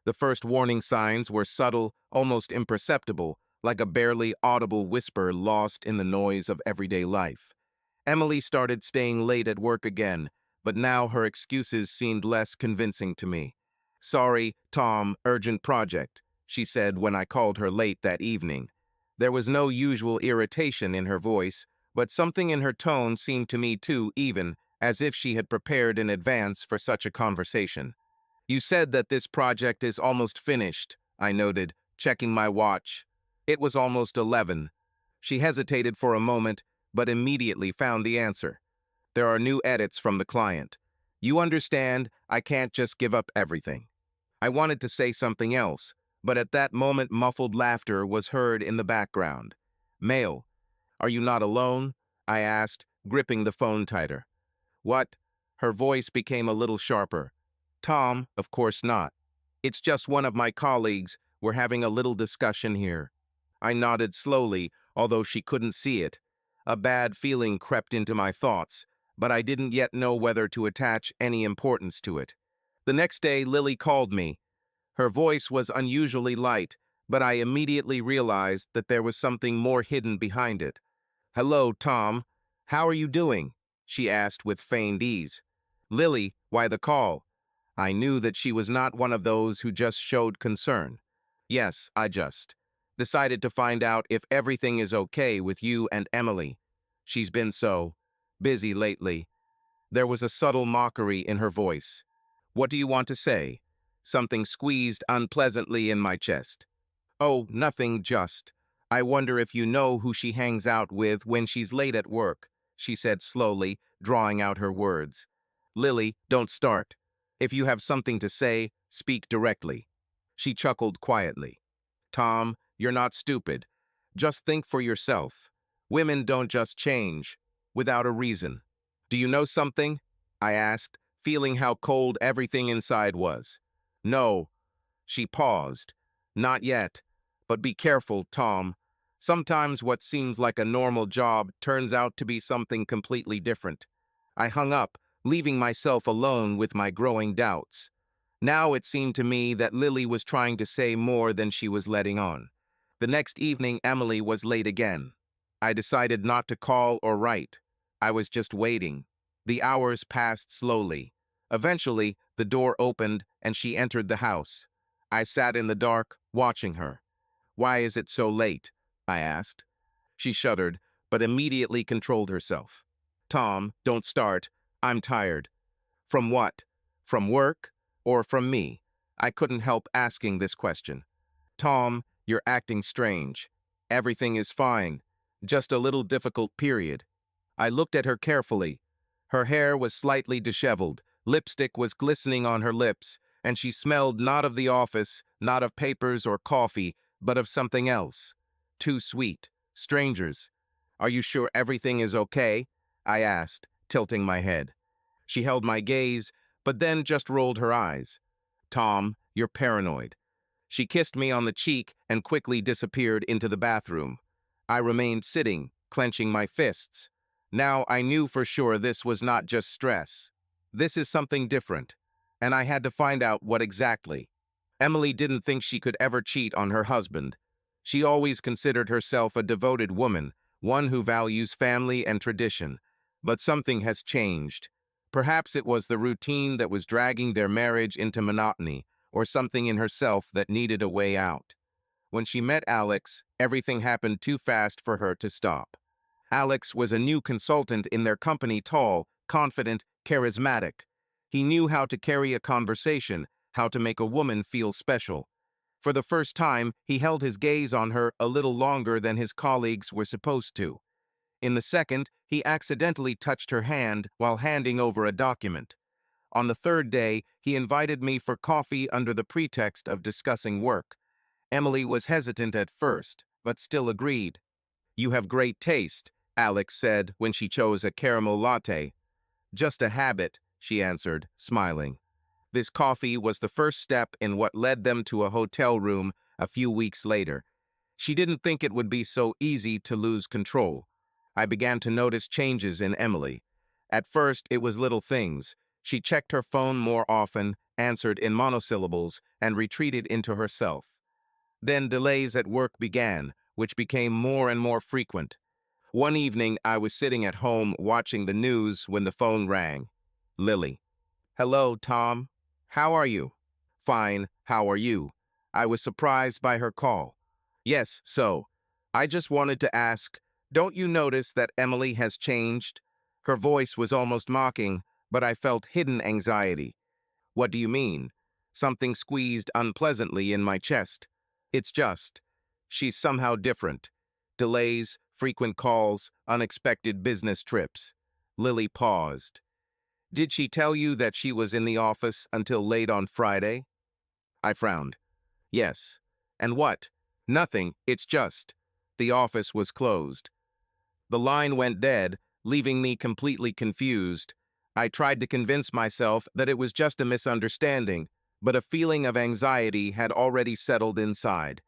The first warning signs were subtle, almost imperceptible, like a barely audible whisper lost in the noise of everyday life. Emily started staying late at work again, but now her excuses seemed less convincing to me. "Sorry, Tom, urgent project," she said when I called her late that evening. There was no usual irritation in her voice, but something in her tone seemed to me too even, as if she had prepared in advance for such a conversation. "You said that this project is almost finished," I noted, checking my watch. It was almost 11. She hesitated for a moment, but immediately found the answer. "There are new edits from the client. You understand, I can't just give up everything." I wanted to say something else, but at that moment muffled laughter was heard in the background. "Mail. Are you not alone?" I asked, gripping the phone tighter. "What?" Her voice became a little sharper. "Tom, of course not. It's just one of my colleagues. We're having a little discussion here." I nodded slowly, although she couldn't see it. A bad feeling crept into my thoughts, but I didn't yet know whether to attach any importance to it. The next day, Lily called me. Her voice was unusually light, but I immediately realized that there was something more hidden behind it. "Hello, Tom. How are you doing?" she asked with feigned ease. "Lily, why the call?" I knew that she was not one of those who just showed concern. "Yes, I just decided to find out if everything is okay with you and Emily. She's been so busy lately." There was a subtle mockery in her voice. "What do you want to say?" Something squeezed unpleasantly in my chest. "Oh, nothing, just. I wonder if you know who she hangs out with when she's late at work," she said slowly, drawing out her words. "Lily, don't start. If you have something to say, speak directly." She chuckled quietly. "Tom, you're not stupid. Just think for yourself. Women don't just change without a reason." "Do you know something?" I asked, feeling how cold everything inside was. "No." She paused. "Not yet. But be careful, Tom. Sometimes what seems like a normal job turns out to be something completely different." I hung up, leaving myself alone with my growing doubts. Now it seemed to me that Lily was trying to say more than she was letting on. The next evening, Emily was late again. I decided not to call or write. I was just waiting. The hours passed slowly. Eventually, the door opened and she entered the house. I sat in the dark, watching her. "Why is it so late?" I asked. She shuddered, but immediately controlled herself. "Tom, don't start. I'm tired." "From what? From work? Or from me?" I couldn't help asking this question. "Tom, you're acting strange. Everything is fine. Just a little difficult period." I looked at her carefully. Her hair was slightly disheveled, lipstick was glistening on her lips, and she smelled not of the office, not of papers or coffee, but of something else. Too sweet. Strangers. "Are you sure everything is okay?" I asked, tilting my head. She held my gaze, but then just rolled her eyes. "Tom, you're paranoid." She kissed me on the cheek and quickly disappeared into the bathroom. I remained sitting, clenching my fists. Now I knew for sure this was not just stress. This is something different, and I had to find out what exactly. Emily didn't think she could ever cheat on her husband. She always considered herself a devoted woman, one who values family and tradition. But something has changed. Perhaps it was the routine that was dragging their marriage into monotony, or something in herself that needed a way out. When she met Alex, everything happened too fast for her to stop. Alex was a new consultant in their company, tall, confident, charismatic. He knew how to carry a conversation, how to make a woman feel special. For the first time, he held his gaze on her a little longer than his colleagues were supposed to. In the second, he accidentally touched her hand while handing over a document. On the third day, he invited me for coffee under the pretext of discussing work. Emily was hesitant at first, but still agreed. "You have great taste," Alex said when she chose a caramel latte. "Just a habit," she answered, smiling. This coffee was the first step in what led them to a hotel room a few weeks later. She didn't think it would be so easy to lose control. I began to notice changes in Emily. At first, it was little things. She checked her phone more often, answered in monosyllables, and retreated into herself. Then delays at work began, which became more and more frequent. One evening, I was sitting at home watching the news when the phone rang. Lily. "Hello, Tom. How are you?" "Fine, how are you?" I was surprised by her call. "Yes, so. I just wanted to ask, don't you notice that Emily has changed?" Her voice was almost mocking, but I felt hidden anxiety. "What do you mean?" Something squeezed unpleasantly in my chest. "It's just, she's somehow different. Delays, frequent calls, unexpected business trips." Lily paused. "Did she tell you that she was in the office until late on Friday?" I frowned. "Yes." "And what?" "Nothing, it's just. The office was closed." The line went dead, leaving me completely confused. I tried to convince myself that it was just a misunderstanding, but a feeling of anxiety had already settled inside.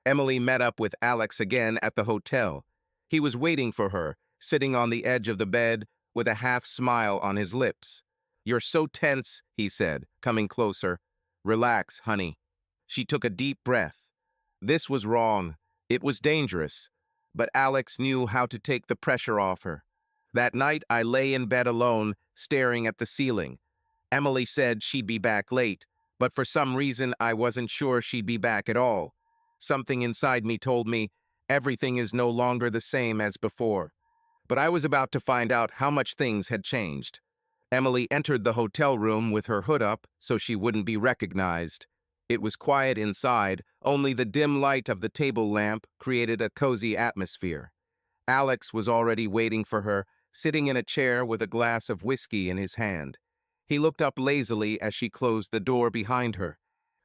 Emily met up with Alex again at the hotel. He was waiting for her, sitting on the edge of the bed with a half smile on his lips. "You're so tense," he said, coming closer. "Relax, honey." She took a deep breath. This was wrong. It was dangerous. But Alex knew how to take the pressure off her. That night, I lay in bed alone, staring at the ceiling. Emily said she'd be back late, but for some reason I wasn't sure she'd be back at all. Something inside me told me everything is no longer the same as before. But I was about to find out how much things had changed. Emily entered the hotel room with her hood up so she wouldn't be recognized. It was quiet inside, only the dim light of the table lamp created a cozy atmosphere. Alex was already waiting for her, sitting in a chair with a glass of whiskey in his hand. He looked up lazily as she closed the door behind her.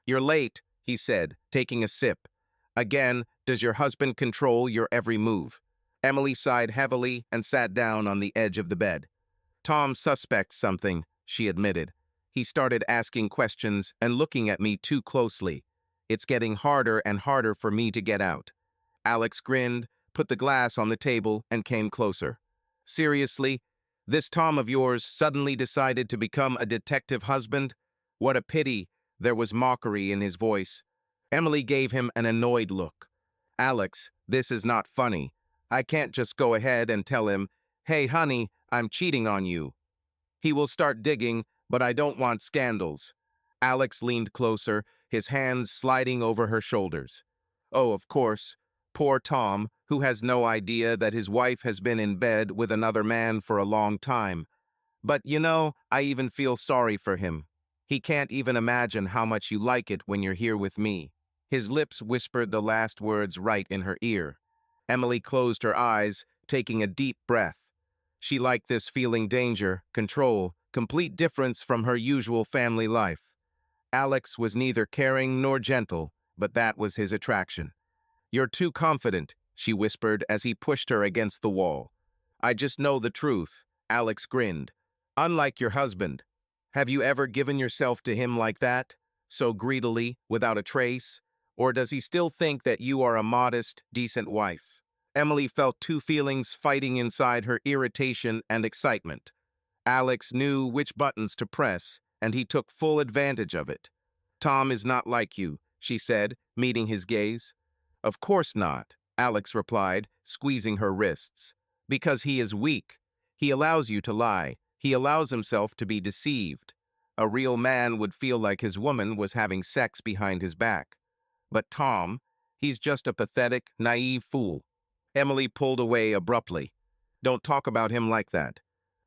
"You're late," he said, taking a sip. "Again, does your husband control your every move?" Emily sighed heavily and sat down on the edge of the bed. "Tom suspects something," she admitted. "He started asking questions and looking at me too closely. It's getting harder and harder for me to get out." Alex grinned, put the glass on the table, and came closer. "Seriously? This Tom of yours suddenly decided to become a detective husband? What a pity." There was mockery in his voice. Emily gave him an annoyed look. "Alex, this is not funny. I can't just go ahead and tell him, 'Hey, honey, I'm cheating on you.' He will start digging, but I don't want scandals." Alex leaned closer, his hands sliding over her shoulders. "Oh, of course. Poor Tom, who has no idea that his wife has been in bed with another man for a long time. But, I even feel sorry for him. He can't even imagine how much you like it when you're here with me." His lips whispered the last words right in her ear. Emily closed her eyes, taking a deep breath. She liked this feeling danger, control, complete difference from her usual family life. Alex was neither caring nor gentle, but that was his attraction. "You're too confident," she whispered as he pushed her against the wall. "I just know the truth," Alex grinned. "Unlike your husband. Have you ever given yourself to him like that? So greedily, without a trace? Or does he still think that you are a modest, decent wife?" Emily felt two feelings fighting inside her: irritation and excitement. Alex knew which buttons to press, and he took full advantage of it. "Tom is not like you," she said, meeting his gaze. "Of course not," Alex replied, squeezing her wrists. "Because he is weak. He allows you to lie. He allows himself to be deceived. A real man would feel like his woman was having sex behind his back. But Tom, he's just a pathetic, naive fool." Emily pulled away abruptly. "Don't talk about him like that."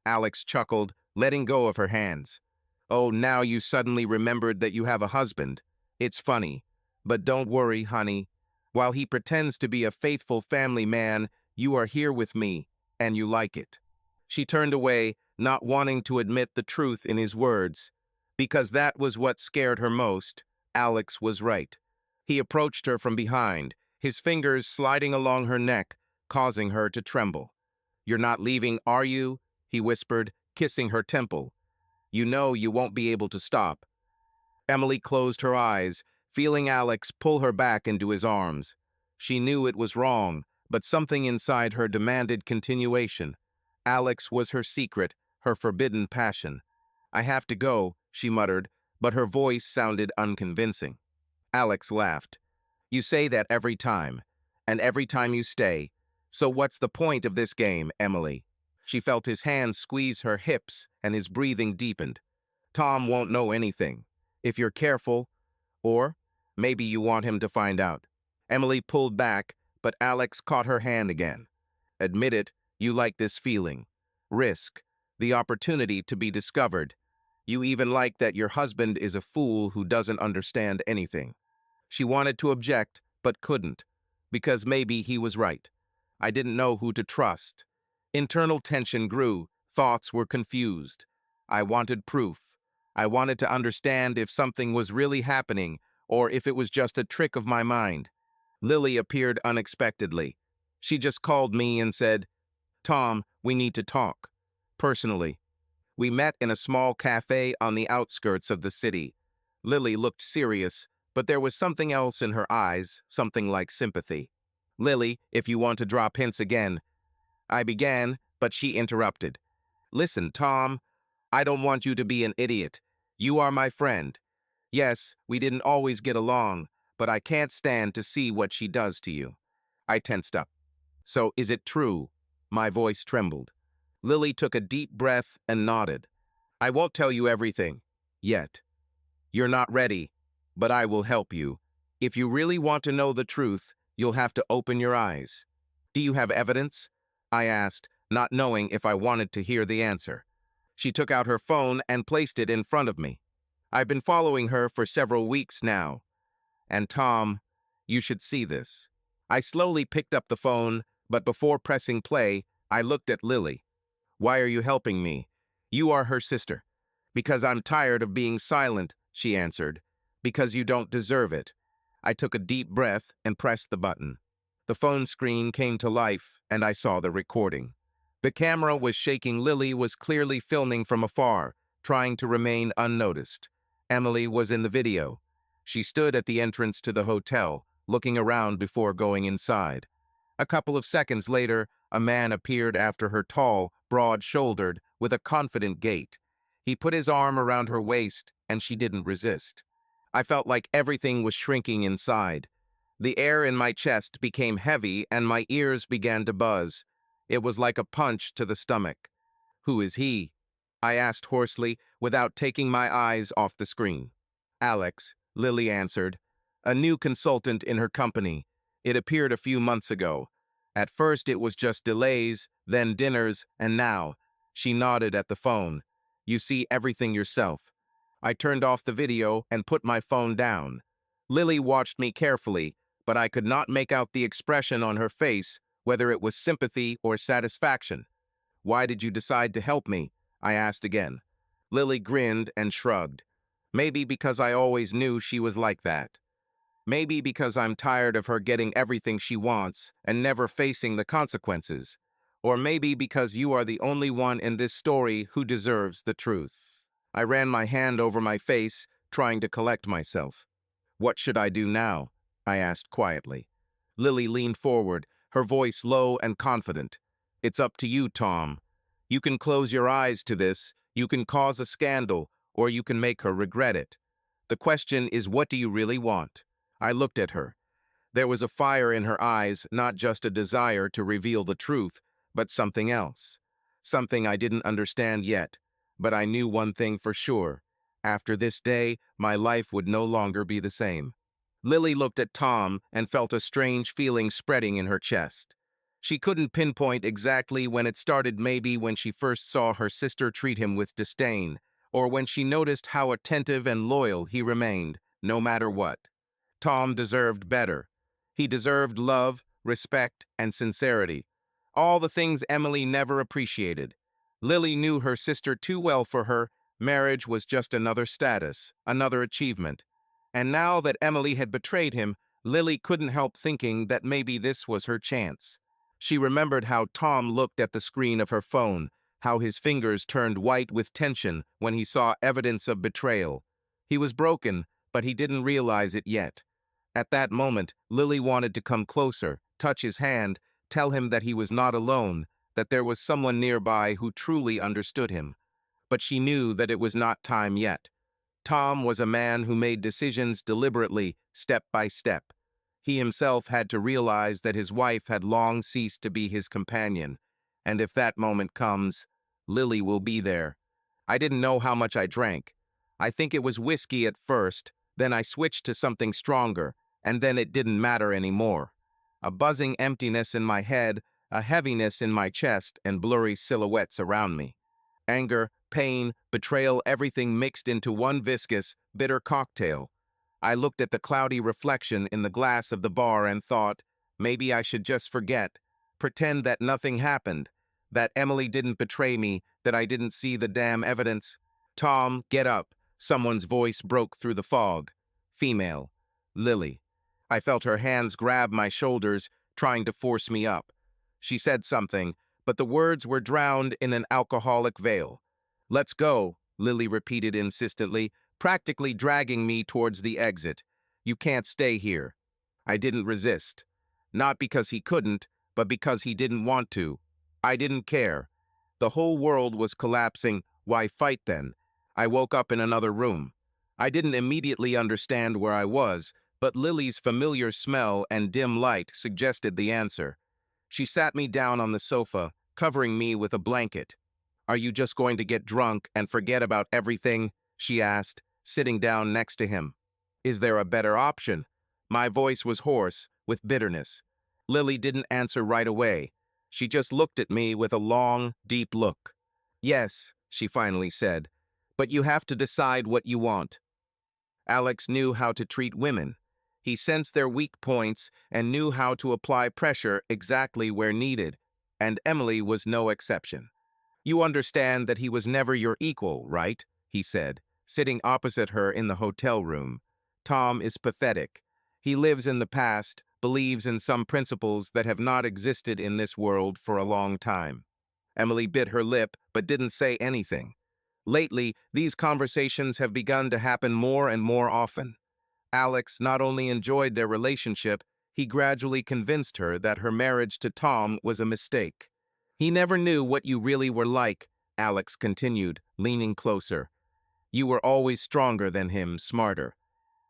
Alex chuckled, letting go of her hands. "Oh, now you suddenly remembered that you have a husband. It's funny. But don't worry, honey. While he pretends to be a faithful family man, you are here with me, and you like it." She turned away, not wanting to admit the truth in his words. Because that was what scared her most. Alex was right. He approached her from behind, his fingers sliding along her neck, causing her to tremble. "You're not leaving, are you?" he whispered, kissing her temple. "You know you won't be able to stop." Emily closed her eyes, feeling Alex pull her back into his arms. She knew it was wrong, but something inside her demanded continuation. Alex was her secret, her forbidden passion. "I have to go," she muttered, but her voice sounded unconvincing. Alex laughed. "You say that every time, and every time you stay. So what's the point of this game, Emily?" She felt his hands squeeze her hips, and his breathing deepened. "Tom won't know anything. If you're careful, or maybe you want him to find out." Emily pulled back, but Alex caught her hand again. "Admit it, you like this feeling. Risk, the opportunity to be discovered. You even like that your husband is a fool who doesn't understand anything." She wanted to object, but couldn't, because maybe he was right. I didn't know who to trust. Internal tension grew, thoughts were confused. I wanted proof. I wanted to understand if something was really happening, or if it was just a trick of my mind. Lily appeared unexpectedly. She just called me and said, "Tom, we need to talk." Personally. We met in a small cafe on the outskirts of the city. Lily looked serious, but there was something else in her eyes, something like sympathy. "Lily, if you want to drop hints again," I began, but she interrupted. "Listen, Tom, I don't want you to be an idiot. You are my friend. Yes, we didn't always get along, but I can't stand to see what she does to you." I tensed up. "So is it true?" My voice trembled. Lily took a deep breath and nodded. "I won't tell you everything. Yet. You're not ready, but I will help you. If you really want to know the truth, you'll have to open your eyes." "Do you have evidence?" I asked, not knowing if I wanted to hear the answer. She took out her phone and placed it in front of me. "I've been following her for several weeks now. And Tom, you should see this." I slowly picked up the phone, but before pressing play, I looked at Lily. "Why are you helping me? You are her sister." "Because I'm tired of being silent," she answered. "Because you don't deserve it." I took a deep breath and pressed the button. The phone screen came to life, and I saw the recording. The camera was shaking. Lily was clearly filming from afar, trying to remain unnoticed. Emily was in the video. She stood at the entrance to the hotel, looking around before going inside. A couple of seconds later, a man appeared after her, tall, broad-shouldered, with a confident gait. He put his arm around her waist, and she didn't resist. I felt like everything was shrinking inside. The air in my chest became heavy, and my ears began to buzz. It was like a punch to the stomach. "Who is he?" I asked hoarsely, without taking my eyes off the screen. "Alex," Lily answered. "A new consultant in her company. It appeared a few months ago. At first it was just delays, then dinners, and now." She nodded at the phone. "You see everything yourself." I turned off the video and put my phone down. Lily watched me carefully, but I could not make out the expression on her face, whether it was sympathy or satisfaction. Why did you decide to help me? I asked again. Lily grinned and shrugged. Maybe because I always knew she was like that. Maybe because I'm tired of her getting everything she wants and never facing the consequences. Or maybe because you are the only one in this story who deserves the truth. I ran my hand over my face, trying to collect myself. What should I do now? I asked quietly. Lily leaned forward, her voice low and confident. It's up to you, Tom. You can close your eyes to this, you can cause a scandal, or you can make her regret it. The question is, what do you really want? I looked at her. There was a fire in her eyes, not just a desire to reveal the truth, but something else. Something I didn't understand yet, but I knew one thing for sure. After this day, my life would no longer be the same. Lily looked at Tom and felt a strange feeling spreading in her chest. She couldn't pinpoint exactly when it started, maybe when she first saw her sister treat him with disdain, or when she noticed how attentive and loyal he remained, no matter what. Tom deserved better. He deserved love, respect, and sincerity. All the things Emily never appreciated. Lily knew her sister too well for her. Marriage was just another status, another achievement. And now that Emily had betrayed him, Lily couldn't help thinking that maybe this was her chance. She remembered how Tom looked at the screen of her phone, how his fingers turned white with tension when he saw evidence of betrayal. He was broken, but he didn't realize it yet. At that moment, Lily wanted to come closer, touch his hand, tell him that he was not alone, that there was someone nearby who truly understood him. But she knew that it was not time yet. Tom was a man who made decisions deliberately, step by step. He himself had to realize that his wife had long ceased to be his companion, and if that moment comes, Lily will be there. I didn't know how much I drank. I think it was whiskey at first, then I switched to something stronger, and then it didn't matter anymore. A buzzing emptiness in my head, a heaviness in my chest, and blurry silhouettes around me. Anger, pain, betrayal, everything mixed into one viscous, bitter cocktail. I looked at the cloudy reflection in the glass of the bar and thought, maybe I should just forget, pretend that nothing happened, that Emily didn't betray me, that I didn't see the damn evidence. Tom, get up. Someone's voice broke through the fog. Female. Lily. I felt her hands grab my shoulders, trying to force me up. She said something, but the words were drowned in an alcoholic veil. Let's go, Lily repeated insistently, practically dragging me towards the exit. You can't stay here. I didn't resist. Not because he couldn't, but because he didn't want to. I didn't care. The whole world was collapsing. Why fight then? I woke up in another room. I didn't immediately understand where I was, but Lily's familiar smell and dim light suggested the answer. She sat me down on the sofa, covering me with a blanket. Are you just going to get drunk and forget about everything? She asked, sitting down next to him. Is there a better option? My voice was hoarse, with bitterness. Lily didn't answer right away. She just looked at me with a long, deep look. Yes, she finally said, but you have to decide what you want. Alex knew how to treat women. He sensed their weak points and knew how to apply pressure exactly where needed, and Emily was no exception. You understand that he was never your equal, right? He said, sitting opposite her in the hotel room. Tom is pathetic. He lives in the past, believes in some principles that have not existed in this world for a long time. Emily bit her lip but didn't say anything. Lately, these conversations have begun to happen more and more often. Alex not only enjoyed their relationship, he gradually convinced her that her marriage to Tom was a mistake. He never knew what you really were like, Alex continued, leaning closer. You were always stronger than him, smarter.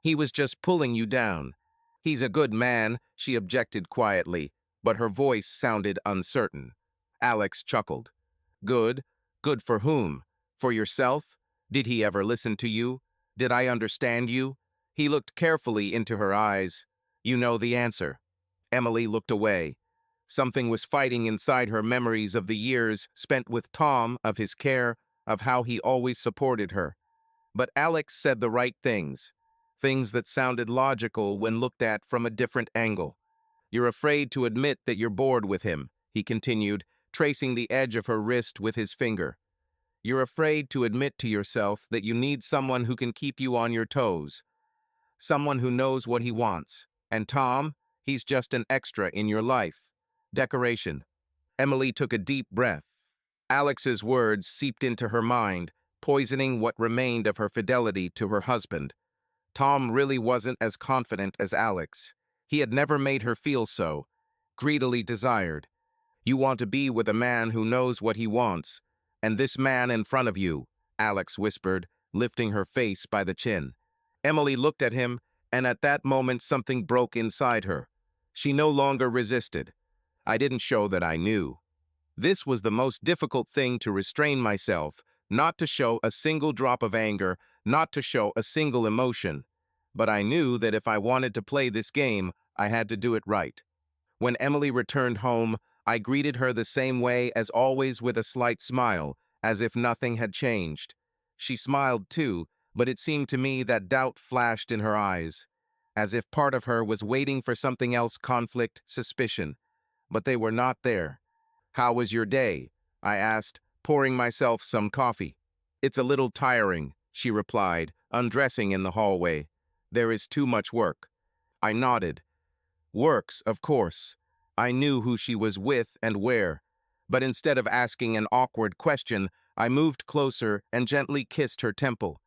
He was just pulling you down. He's a good man, she objected quietly, but her voice sounded uncertain. Alex chuckled. Good? Good for whom? For yourself? Did he ever listen to you? Did I understand you? He looked carefully into her eyes. You know the answer. Emily looked away. Something was fighting inside her, memories of the years spent with Tom, of his care, of how he always supported her. But Alex said the right things that sounded logical when looked at from a different angle. You're afraid to admit that you're bored with him, he continued, tracing the edge of her wrist with his finger. You're afraid to admit to yourself that you need someone who can keep you on your toes, someone who knows what he wants. And Tom, he's just an extra in your life. Decoration. Emily took a deep breath. Alex's words seeped into her mind, poisoning what remained of her fidelity to her husband. Tom really wasn't as confident as Alex. He had never made her feel so, greedily desired. You want to be with a man who knows what he wants, and this man in front of you, Alex whispered, lifting her face by the chin. Emily looked at him, and at that moment something broke inside her. She no longer resisted. I didn't show that I knew. This was the most difficult thing, to restrain myself, not to show a single drop of anger, not to show a single emotion. But I knew that if I wanted to play this game, I had to do it right. When Emily returned home, I greeted her the same way as always, with a slight smile, as if nothing had changed. She smiled too, but it seemed to me that doubt flashed in her eyes, as if part of her was waiting for something else: conflict, suspicion. But they were not there. "How was your day?" I asked, pouring myself some coffee. "It's a little tiring," she replied, undressing in the hallway. "There is too much work." I nodded. Works, of course. I knew who she was with and where. But instead of asking an awkward question, I moved closer and gently kissed her temple.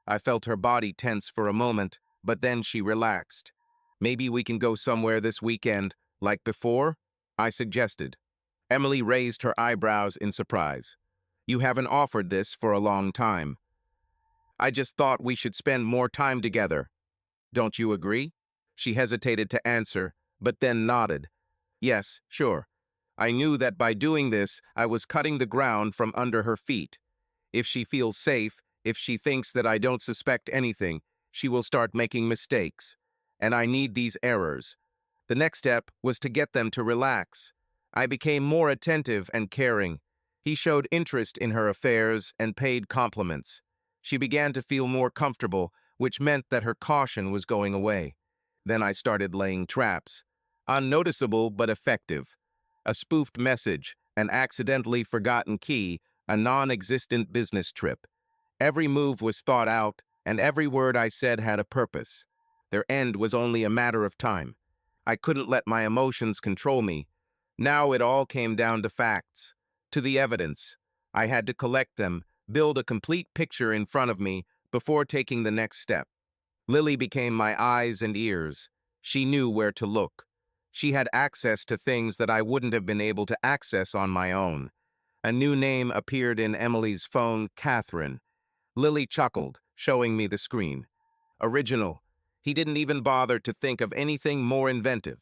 I felt her body tense for a moment, but then she relaxed. "Maybe we can go somewhere this weekend, like before?" I suggested. Emily raised her eyebrows in surprise. "You haven't offered this for a long time." "I just thought we should spend more time together. Don't you agree?" She hesitated to answer, but then nodded. "Yes, sure." I knew that by doing this, I was cutting the ground from under her feet. If she feels safe, if she thinks that I don't suspect anything, she will start making mistakes. And I need these errors. The next step was to get them to relax. I became more attentive and caring. He showed interest in her affairs and paid compliments. She began to feel more comfortable, which meant that her caution was going away. Then I started laying traps. Unnoticeable but effective. A spoofed message, an accidentally forgotten key, a non-existent business trip. Every move was thought out, and every word I said had a purpose. Their end was only a matter of time. I couldn't let my emotions control me. Now it all came down to facts, to the evidence. I had to collect them, build a complete picture in front of me before taking the next step. Lily became my eyes and ears. She knew where to look. She had access to things that I wouldn't have been able to access on my own. A new name appeared in Emily's phone: Catherine. Lily chuckled, showing me the screen. Original. He didn't even bother to think of anything more inventive.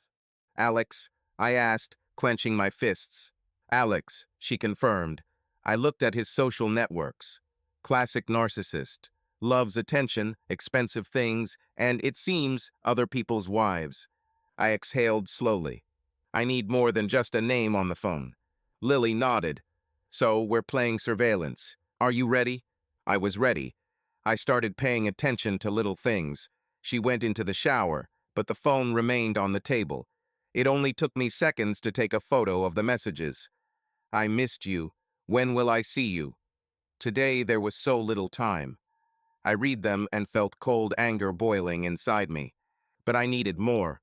"Alex?" I asked, clenching my fists. "Alex," she confirmed. I looked at his social networks. Classic narcissist. Loves attention, expensive things, and, it seems, other people's wives. I exhaled slowly. I need more than just a name on the phone. Lily nodded. "So we're playing surveillance. Are you ready?" I was ready. I started paying attention to little things. She went into the shower, but the phone remained on the table. It only took me seconds to take a photo of the messages. "I missed you. When will I see you?" Today there was so little time. I read them and felt cold anger boiling inside me. But I needed more.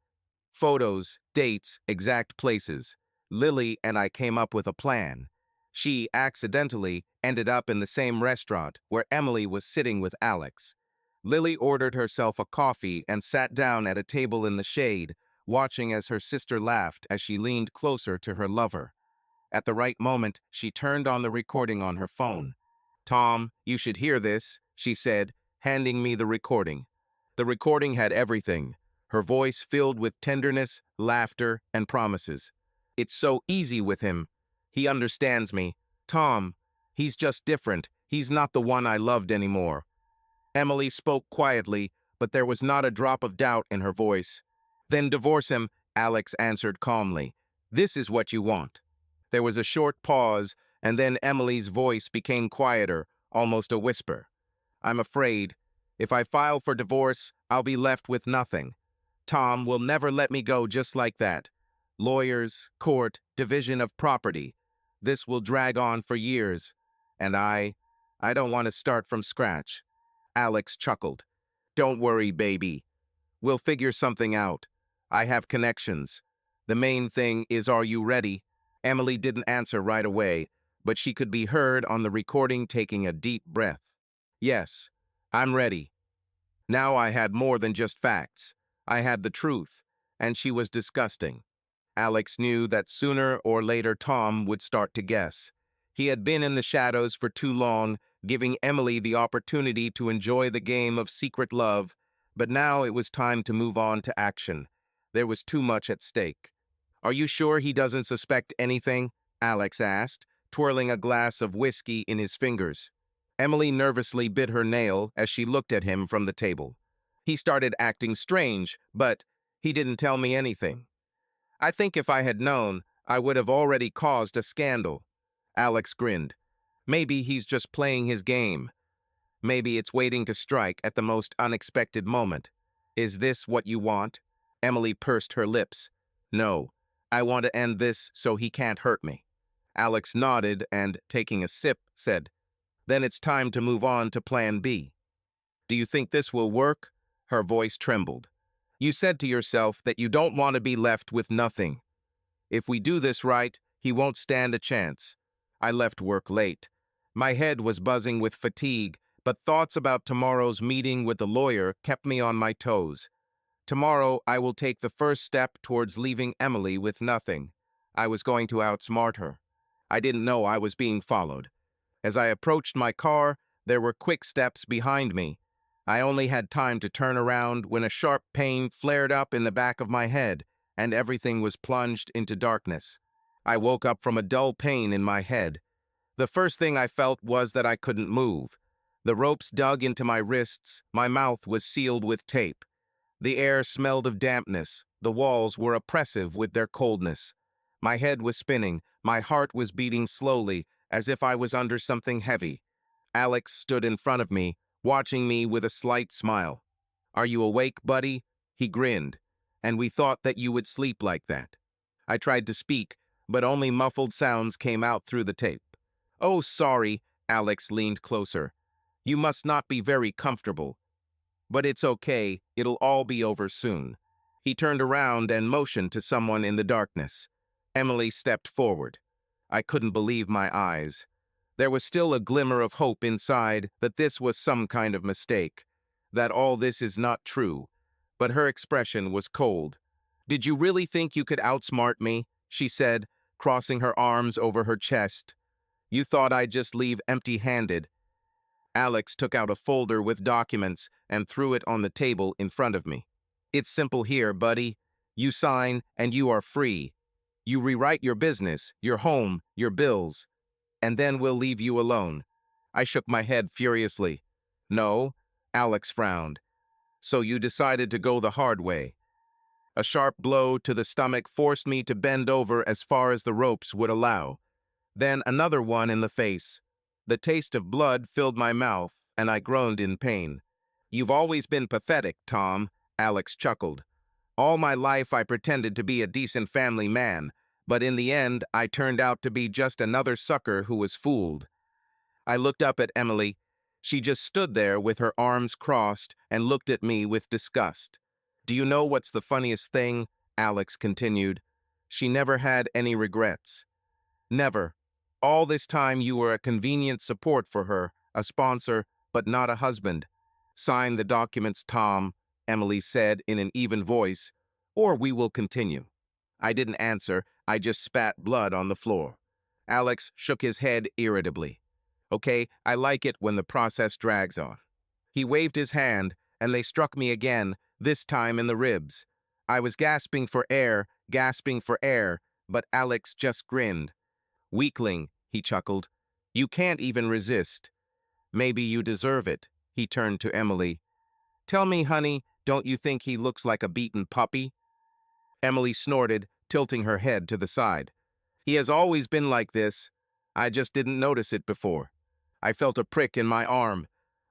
Photos, dates, exact places. Lily and I came up with a plan. She, accidentally, ended up in the same restaurant where Emily was sitting with Alex. Lily ordered herself a coffee and sat down at a table in the shade, watching as her sister laughed as she leaned closer to her lover. At the right moment, she turned on the recording on her phone. "Tom, you should hear this," she said, handing me the recording. The recording had everything. Her voice filled with tenderness, laughter, and promises. "It's so easy with him. He understands me. Tom, he's just different. He's not the one I loved anymore." Emily spoke quietly, but there was not a drop of doubt in her voice. "Then divorce him," Alex answered calmly. "This is what you want." There was a short pause, and then Emily's voice became quieter, almost a whisper. "I'm afraid. If I file for divorce, I'll be left with nothing. Tom will never let me go just like that. Lawyers, court, division of property. This will drag on for years. And I don't want to start from scratch. Alex chuckled. Don't worry, baby. We'll figure something out. I have connections. The main thing is, are you ready? Emily didn't answer right away, but she could be heard on the recording taking a deep breath. Yes, I'm ready. Now I had more than just facts. I had the truth, and she was disgusting. Alex knew that sooner or later Tom would start to guess. He had been in the shadows for too long, giving Emily the opportunity to enjoy the game of secret love, but now it was time to move on to action. There was too much at stake. Are you sure he doesn't suspect anything? Alex asked, twirling a glass of whiskey in his fingers. Emily nervously bit her nail as she looked at him from the table. He started acting strange, but he didn't tell me anything. I think if I had known, I would have already caused a scandal. Alex grinned. Maybe he's just playing his game. Maybe it's waiting to strike at the most unexpected moment. Is this what you want? Emily pursed her lips. No, I want to end this so he can't hurt me. Alex nodded and, taking a sip, said, Then it's time to move on to plan B. Do you think this will work? Her voice trembled. You said to yourself that you don't want to be left with nothing. If we do this right, he won't stand a chance. I left work late. My head was buzzing with fatigue, but thoughts about tomorrow's meeting with the lawyer kept me on my toes. Tomorrow, I will take the first step towards leaving Emily with nothing. I was going to outsmart her. I didn't know I was being followed. As I approached my car, there were quick steps behind me. I only had time to turn around when a sharp pain flared up in the back of my head, and everything was plunged into darkness. I woke up from a dull pain in my head. The first thing I felt was that I couldn't move. The ropes dug into my wrists, my mouth was sealed with tape. The air smelled of dampness, the walls were oppressive with their coldness. My head was spinning, my heart was beating slowly, as if I was under something heavy. Alex stood in front of me, watching me with a slight smile. Are you awake, buddy? He grinned. And we thought that you would sleep like that. I tried to speak, but only muffled sounds came out through the tape. Oh, sorry, Alex leaned closer. You must not be very comfortable. But it's okay, it'll all be over soon. He turned around and motioned to someone in the darkness. Emily stepped forward. I couldn't believe my eyes. There was still a glimmer of hope inside that this was some kind of mistake, that all this is not true, but her expression was cold. Did you really think you could outsmart me? She said, crossing her arms over her chest. You thought I'd just leave empty-handed. Alex took out a folder with documents and threw it on the table in front of me. It's simple here, buddy. You sign and you are free. You rewrite your business, your home, your bills, and then we'll leave you alone. I shook my head furiously. No, Alex frowned. So you decided to go the hard way. A sharp blow to the stomach forced me to bend over as far as the ropes would allow. Then another one in the face. The taste of blood filled my mouth, and I groaned in pain. You've always been pathetic, Tom, Alex chuckled. All my life I pretended to be a decent family man, but in the end I turned out to be just another sucker who was fooled. I looked up at Emily. She just stood there with her arms crossed and looked at me with disgust. Do you know what's the funniest thing? Alex continued. She never had any regrets. Never. All this time you were a convenient support for her, a sponsor, but not a husband. Sign the documents, Tom, Emily said in an even voice, or we will continue. I didn't answer, I just spat blood on the floor. Alex shook his head irritably. Okay, I like it when the process drags on. He waved his hand, and they struck me again, this time in the ribs. I was gasping for air, but Alex just grinned. Weakling, he chuckled. You can't even resist. Maybe you deserve it. He turned to Emily. Tell me, honey, don't you think he looks like a beaten puppy? Emily snorted, tilting her head to the side. He has always been like this. I just didn't notice it before. I felt a prick in my arm.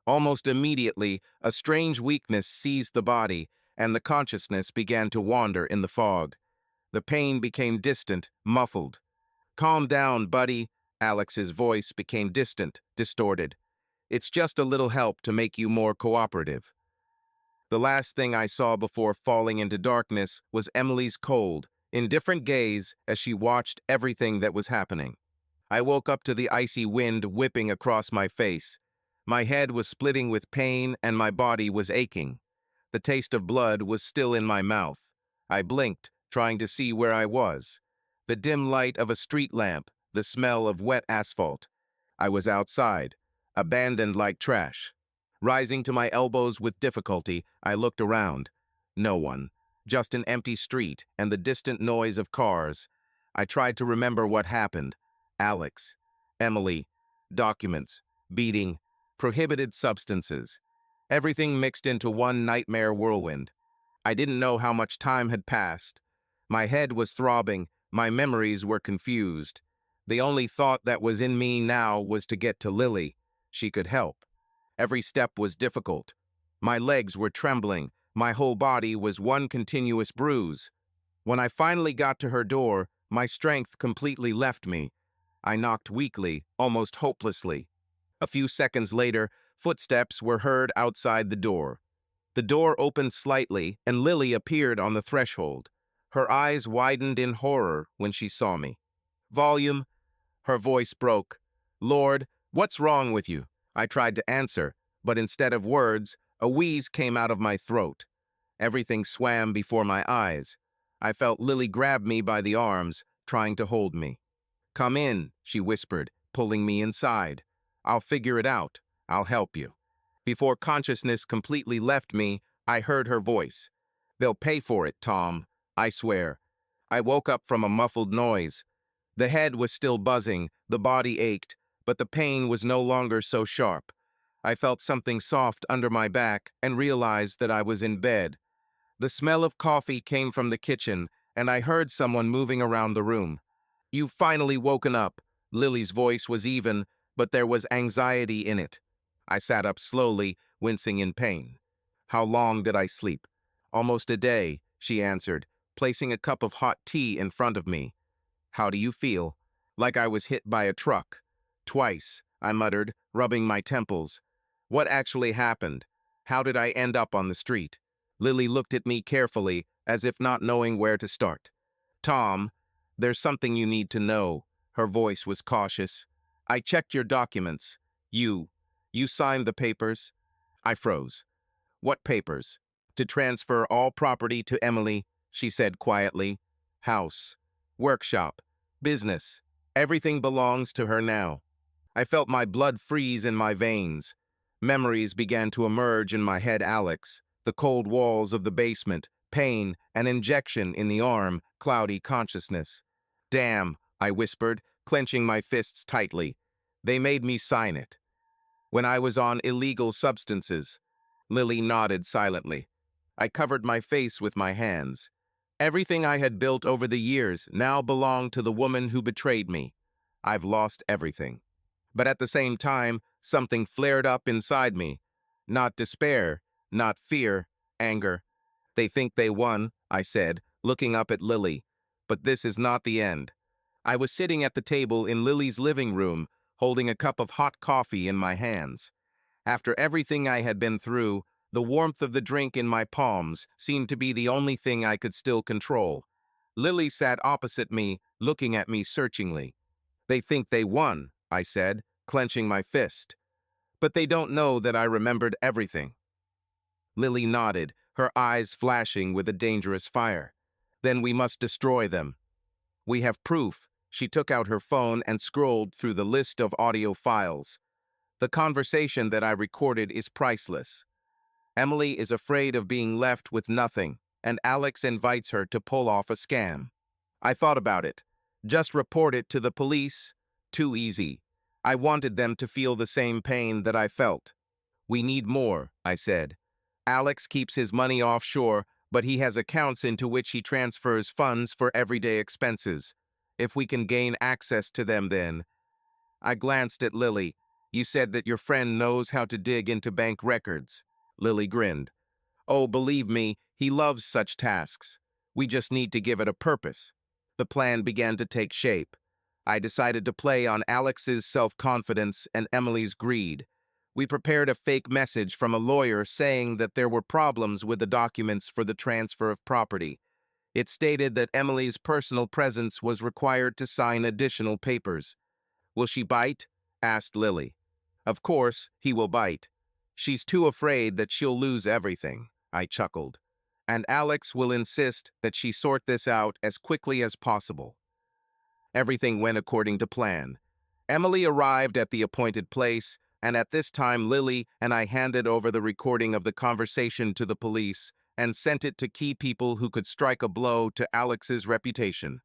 Almost immediately, a strange weakness seized the body, and the consciousness began to wander in the fog. The pain became distant, muffled. Calm down, buddy. Alex's voice became distant, distorted. It's just a little help to make you more cooperative. The last thing I saw before falling into darkness was Emily's cold, indifferent gaze as she watched everything that was happening. I woke up to the icy wind whipping across my face. My head was splitting with pain and my body was aching. The taste of blood was still in my mouth. I blinked, trying to see where I was. The dim light of a street lamp, the smell of wet asphalt. I was outside, abandoned like trash. Rising to my elbows with difficulty, I looked around. No one. Just an empty street and the distant noise of cars. I tried to remember what happened. Alex, Emily, documents, beating, prohibited substances. Everything mixed into one nightmare whirlwind. I didn't know how much time had passed. My head was throbbing, my memories were confused. The only thought that was in me now was to get to Lily. She could help. Every step was difficult. My legs were trembling, my whole body was one continuous bruise. When I finally got to her door, my strength completely left me. I knocked weakly, almost hopelessly. A few seconds later, footsteps were heard outside the door. The door opened slightly, and Lily appeared on the threshold. Her eyes widened in horror when she saw me. Volume, her voice broke. Lord, what's wrong with you? I tried to answer, but instead of words, a wheeze came out of my throat. Everything swam before my eyes. I felt Lily grab me by the arms, trying to hold me. Come in, she whispered, pulling me inside. I'll figure it out. I'll help you. Before consciousness completely left me, I heard her voice. They'll pay for it, Tom. I swear. I woke up from a muffled noise. The head was still buzzing, the body ached, but the pain was no longer so sharp. I felt something soft under my back and realized that I was in bed. The smell of coffee came from the kitchen, and I heard someone moving around the room. You've finally woken up. Lily's voice was even, but there was anxiety in it. I sat up slowly, wincing in pain. How long did I sleep? Almost a day, she answered, placing a cup of hot tea in front of me. How do you feel? Like I was hit by a truck. Twice, I muttered, rubbing my temples. What actually happened? How did I end up on the street? Lily looked at me carefully, as if not knowing where to start. Tom, there's something you need to know. Her voice was cautious. I checked your documents. You signed the papers? I froze. What papers? To transfer all property to Emily, she said quietly. House, workshop, business. Everything belongs to her now. I felt my blood freeze in my veins. Memories began to emerge in my head. Alex, the cold walls of the basement, pain, an injection in the arm, cloudy consciousness. Damn, I whispered, clenching my fists tightly. They made me sign it. When I was on illegal substances. Lily nodded silently. I covered my face with my hands. Everything I had built over the years now belonged to the woman who betrayed me. I've lost everything. But at the same time, something flared up inside me. Not despair, not fear, anger. They think they won, I said, looking up at Lily. But this is not the end. I was sitting at the table in Lily's living room, holding a cup of hot coffee in my hands. After everything I had been through, the warmth of the drink in my palms seemed to be the only thing I could still control. Lily sat opposite me, looking at me searchingly. They think they won, I said, clenching my fist. But they don't know that I remembered everything. Lily nodded, her eyes flashing with a dangerous fire. Then we must destroy them. We have proof. She took out her phone and scrolled through the list of audio files. The conversation that I recorded is priceless. Emily is afraid of being left with nothing, and Alex invites her to pull off a scam. I thought about it. Just report it to the police? Too easy. I wanted them to feel the same pain that I felt. We need more, I said. Alex keeps his money offshore, but he has accounts into which he transfers funds for everyday expenses. If we can gain access to them then. I glanced at Lily. You said that your friend knows how to dig into bank records. Lily grinned. Oh, believe me, he loves such tasks. We just need to give it a purpose. The plan began to take shape. I decided to play on Alex's self-confidence and Emily's greed. We prepared a fake message from a lawyer saying that there were problems with the documents for the transfer of property. It stated that Emily's personal presence was required to sign additional papers. "Will she bite?" asked Lily. "Of course, he will bite. She's too afraid that she'll lose everything," I chuckled. "And Alex will insist that she sort this out as quickly as possible." Everything went according to plan. Emily arrived at the appointed place, and at this time Lily and I handed over the recording of the conversation to the police and sent it to key people who could strike a blow to Alex's reputation.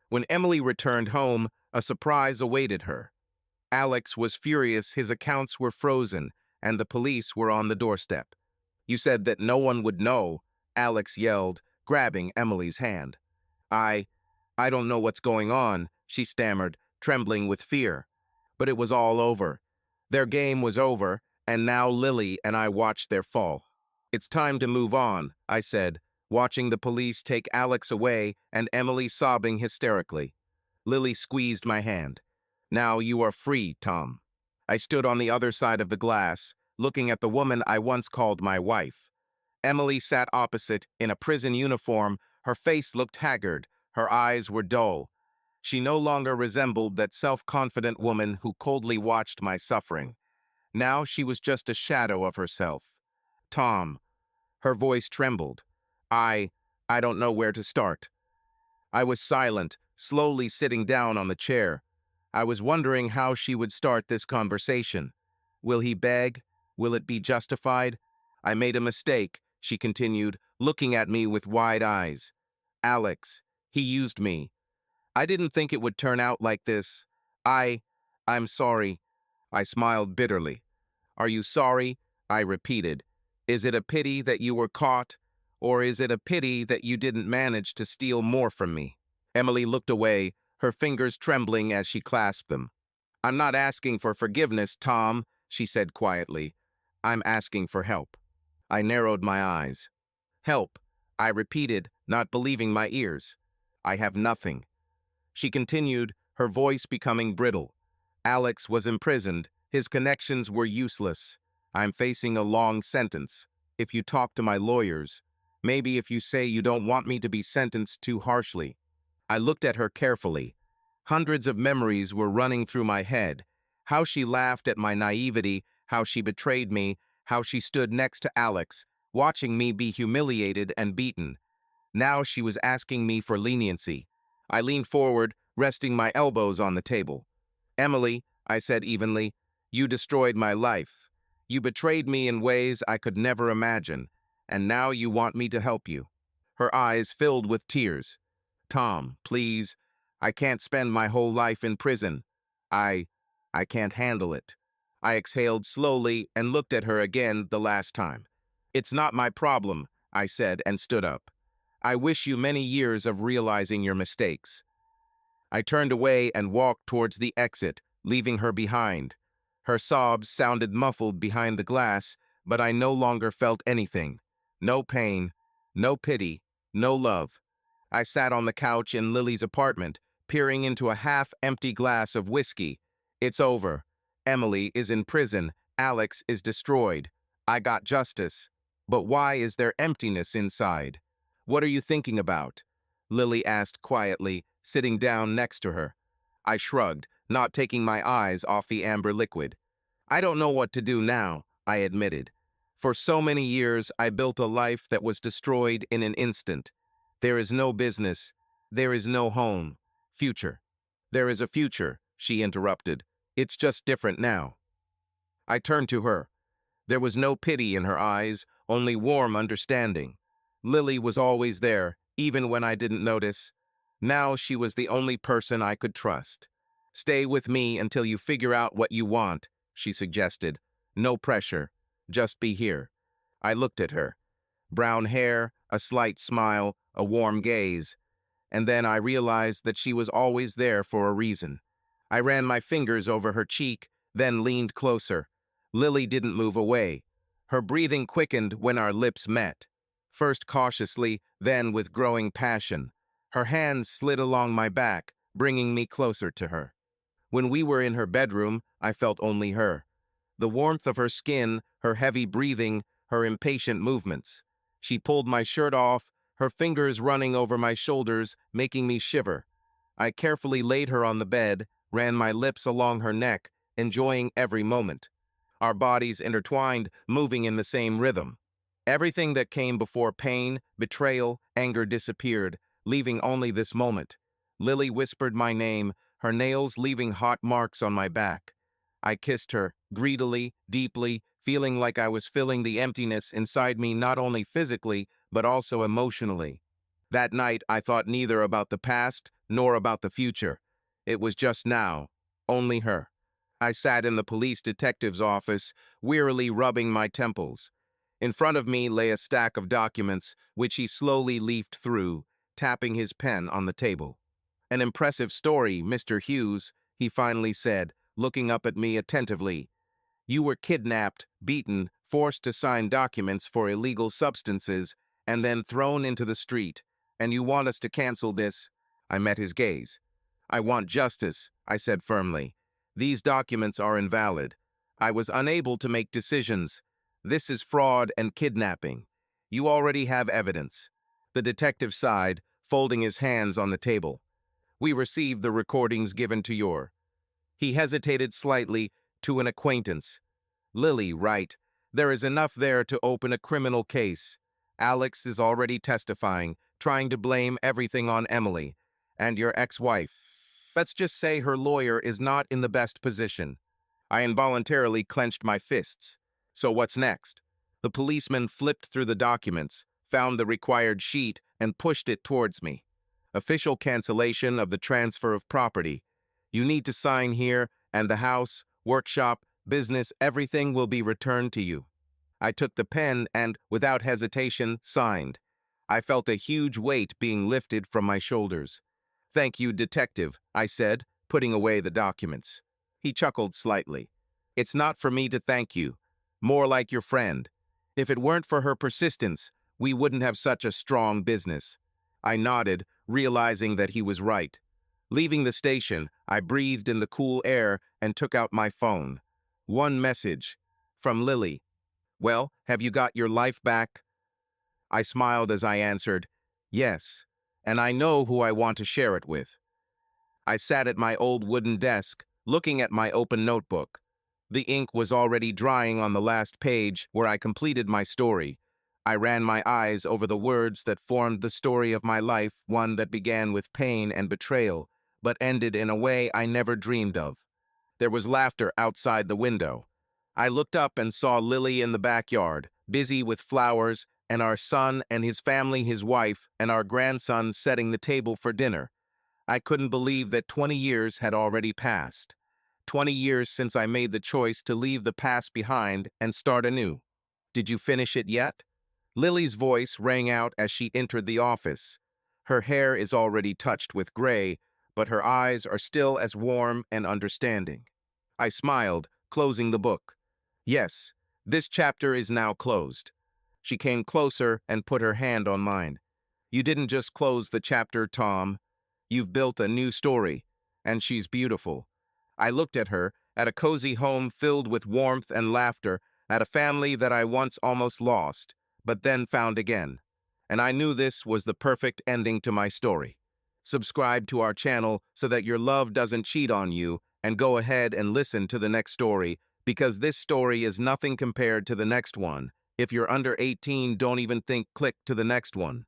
When Emily returned home, a surprise awaited her. Alex was furious his accounts were frozen, and the police were on the doorstep. "You said that no one would know," Alex yelled, grabbing Emily's hand. I I don't know what's going on," she stammered, trembling with fear. But it was all over. Their game was over, and now Lily and I watched their fall. "It's time to move on," I said, watching the police take Alex away and Emily sobbing hysterically. Lily squeezed my hand. "Now you are free, Tom." I stood on the other side of the glass, looking at the woman I once called my wife. Emily sat opposite, in a prison uniform. Her face looked haggard. Her eyes were dull. She no longer resembled that self-confident woman who coldly watched my suffering. Now she was just a shadow of herself. "Tom." Her voice trembled. I don't know where to start." I was silent, slowly sitting down on the chair. I was wondering how she would start this conversation. Will he beg? Will it be justified? "I made a mistake," she continued, looking at me with wide eyes. "Alex, he used me. I didn't think it would turn out like this. I'm sorry." I smiled bitterly. "Are you sorry?" I repeated. "Is it a pity that you were caught, or is it a pity that you didn't manage to steal more from me?" Emily looked away, her fingers trembling as she clasped them. "I'm not asking for forgiveness, Tom," she said quietly. "I'm asking for help." I narrowed my eyes. "Help," I repeated, not believing my ears. "I have nothing." She continued, her voice becoming brittle. "Alex was imprisoned. His connections were useless. I'm facing a long sentence. If you talk to my lawyers, maybe if you say you don't want me to be sentenced too harshly." I looked at her carefully. Hundreds of memories were running through my head. How she laughed at my naivety, how she betrayed me, how she stood next to Alex, watching me be humiliated and beaten. Now she was asking me for leniency. I leaned forward, resting my elbows on the table. "Emily," I said evenly, "you destroyed my life. You betrayed me in ways I could never imagine, and now you want me to help you." Her eyes filled with tears. "Tom, please. I can't spend my whole life in prison. I I can't handle it." I exhaled slowly and looked at her again the last time. "It's not my problem," I said and stood up. "I wish you many years of realizing your mistakes." I turned away and walked towards the exit, leaving her behind. Her sobs sounded muffled behind the glass, but I no longer felt anything. No pain, no pity, no love. I sat on the couch in Lily's apartment, peering into a half-empty glass of whiskey. It's over. Emily is in prison. Alex is destroyed. I got justice. But why is there emptiness inside? "What are you thinking about?" Lily asked quietly, sitting down next to her. I shrugged, not taking my eyes off the amber liquid. "I don't know what to do now," I admitted. "For so many years, I built a life that was destroyed in an instant. There is no business. There is no home. Future." "There is a future," she interrupted. "It's just different now." I turned to her. There was no pity in her eyes, only warm understanding. Lily was always there, even when I didn't notice. Now she was the only person I could trust. "Stay with me until you figure out what you want," she suggested. "No pressure. Just be here." I looked at her. Brown hair, a slight smile, a warm gaze. And then I realized that she was always there for a reason. I ran my fingers over her cheek, then leaned closer. Lily didn't move away. Her breathing quickened when our lips met. First cautiously, then with growing passion. Her hands slid along my back, bringing me closer to her. When we were in her bedroom, I felt only her. The warmth of her skin, her heavy breathing, her impatient movements. She pulled my shirt off, her fingers running over my shoulders, making me shiver. I carefully laid her on the bed, ran my lips along her neck, enjoying every moment. Our bodies intertwined, moving in the same rhythm. Everything that came before pain, betrayal, anger disappeared, leaving only this moment. Lily whispered my name, her nails leaving hot marks on my back. I kissed her, greedily, deeply, feeling like I was filling the emptiness inside me not only physically, but also emotionally. That night, I thought neither about the past nor about the future. It was just now, only her. I sat in the police detective's office, wearily rubbing my temples. In front of me lay a stack of documents, which he slowly leafed through, tapping his pen on the table. "An impressive story, Mr. Hughes," he finally said, looking up at me attentively. "You were kidnapped, beaten, forced to sign documents for illegal substances, and then thrown into the street. And you want us to cancel this?" I met his gaze. "I want justice," I said firmly. "These documents are invalid. I was unable to make decisions. This is fraud and kidnapping. You already have evidence." The detective sighed, folding his hands on the table. "We received the recordings given to your—" He hesitated slightly, "to an acquaintance. Lily, right. There is enough there to open a criminal case. Alex is already testifying, trying to blame everything on Emily. And your ex-wife. Let's just say her lawyer is not in the best position." I involuntarily clenched my fists. "So what's next?" The policeman flipped through the documents, found the required sheet, and pushed it towards me. "Official cancellation of the transfer of property. You need to sign here, and the house, workshop, business, everything will be returned to you." I took the pen and, without hesitation, signed. I felt a huge weight being lifted from my shoulders. "Thank you, detective," I said, putting away the documents. He chuckled slightly. "It's not for me to thank you. More like your friend. If it weren't for her persistence, we wouldn't have such a strong business." I nodded, realizing that he was right. Leaving the station, I breathed in the cool air and took out my phone. One message. From Lily. "Well, have you got your life back?" I smiled as I answered, "Yes, and I know who I want to share it with." I sat at my old wooden desk, looking at my open notebook. The ink was already drying on the last page where I completed my story. I ran my eyes over the words that formed the story of my life, one that began with pain and betrayal, but ended in a way I never dreamed of. There was laughter outside the window. I looked up and saw Lily in the backyard, busy with flowers, and our son and his family, his wife, and our grandson setting the table for dinner. I couldn't believe that 20 years had already passed. 20 years since I made the choice to leave the past behind and start anew. "Did you finish it yet?" Lily's voice rang out as she entered the office. Her hair is already touched with gray, but her eyes are still as warm and understanding. I smiled, closing the book. "Yes, this chapter is now closed." She came closer and put her hand on mine. "You didn't just close the chapter, Tom. You've built a new story, and she's beautiful." I looked at her, at a cozy home filled with warmth and laughter, at a family that I once almost lost, but then found again. And I knew this was the perfect ending to my story. Subscribe to our channel so that your love doesn't cheat on you, and go ahead and listen to the next story, because this story is nothing compared to the next one. If you're under 18, don't even think click to the next one.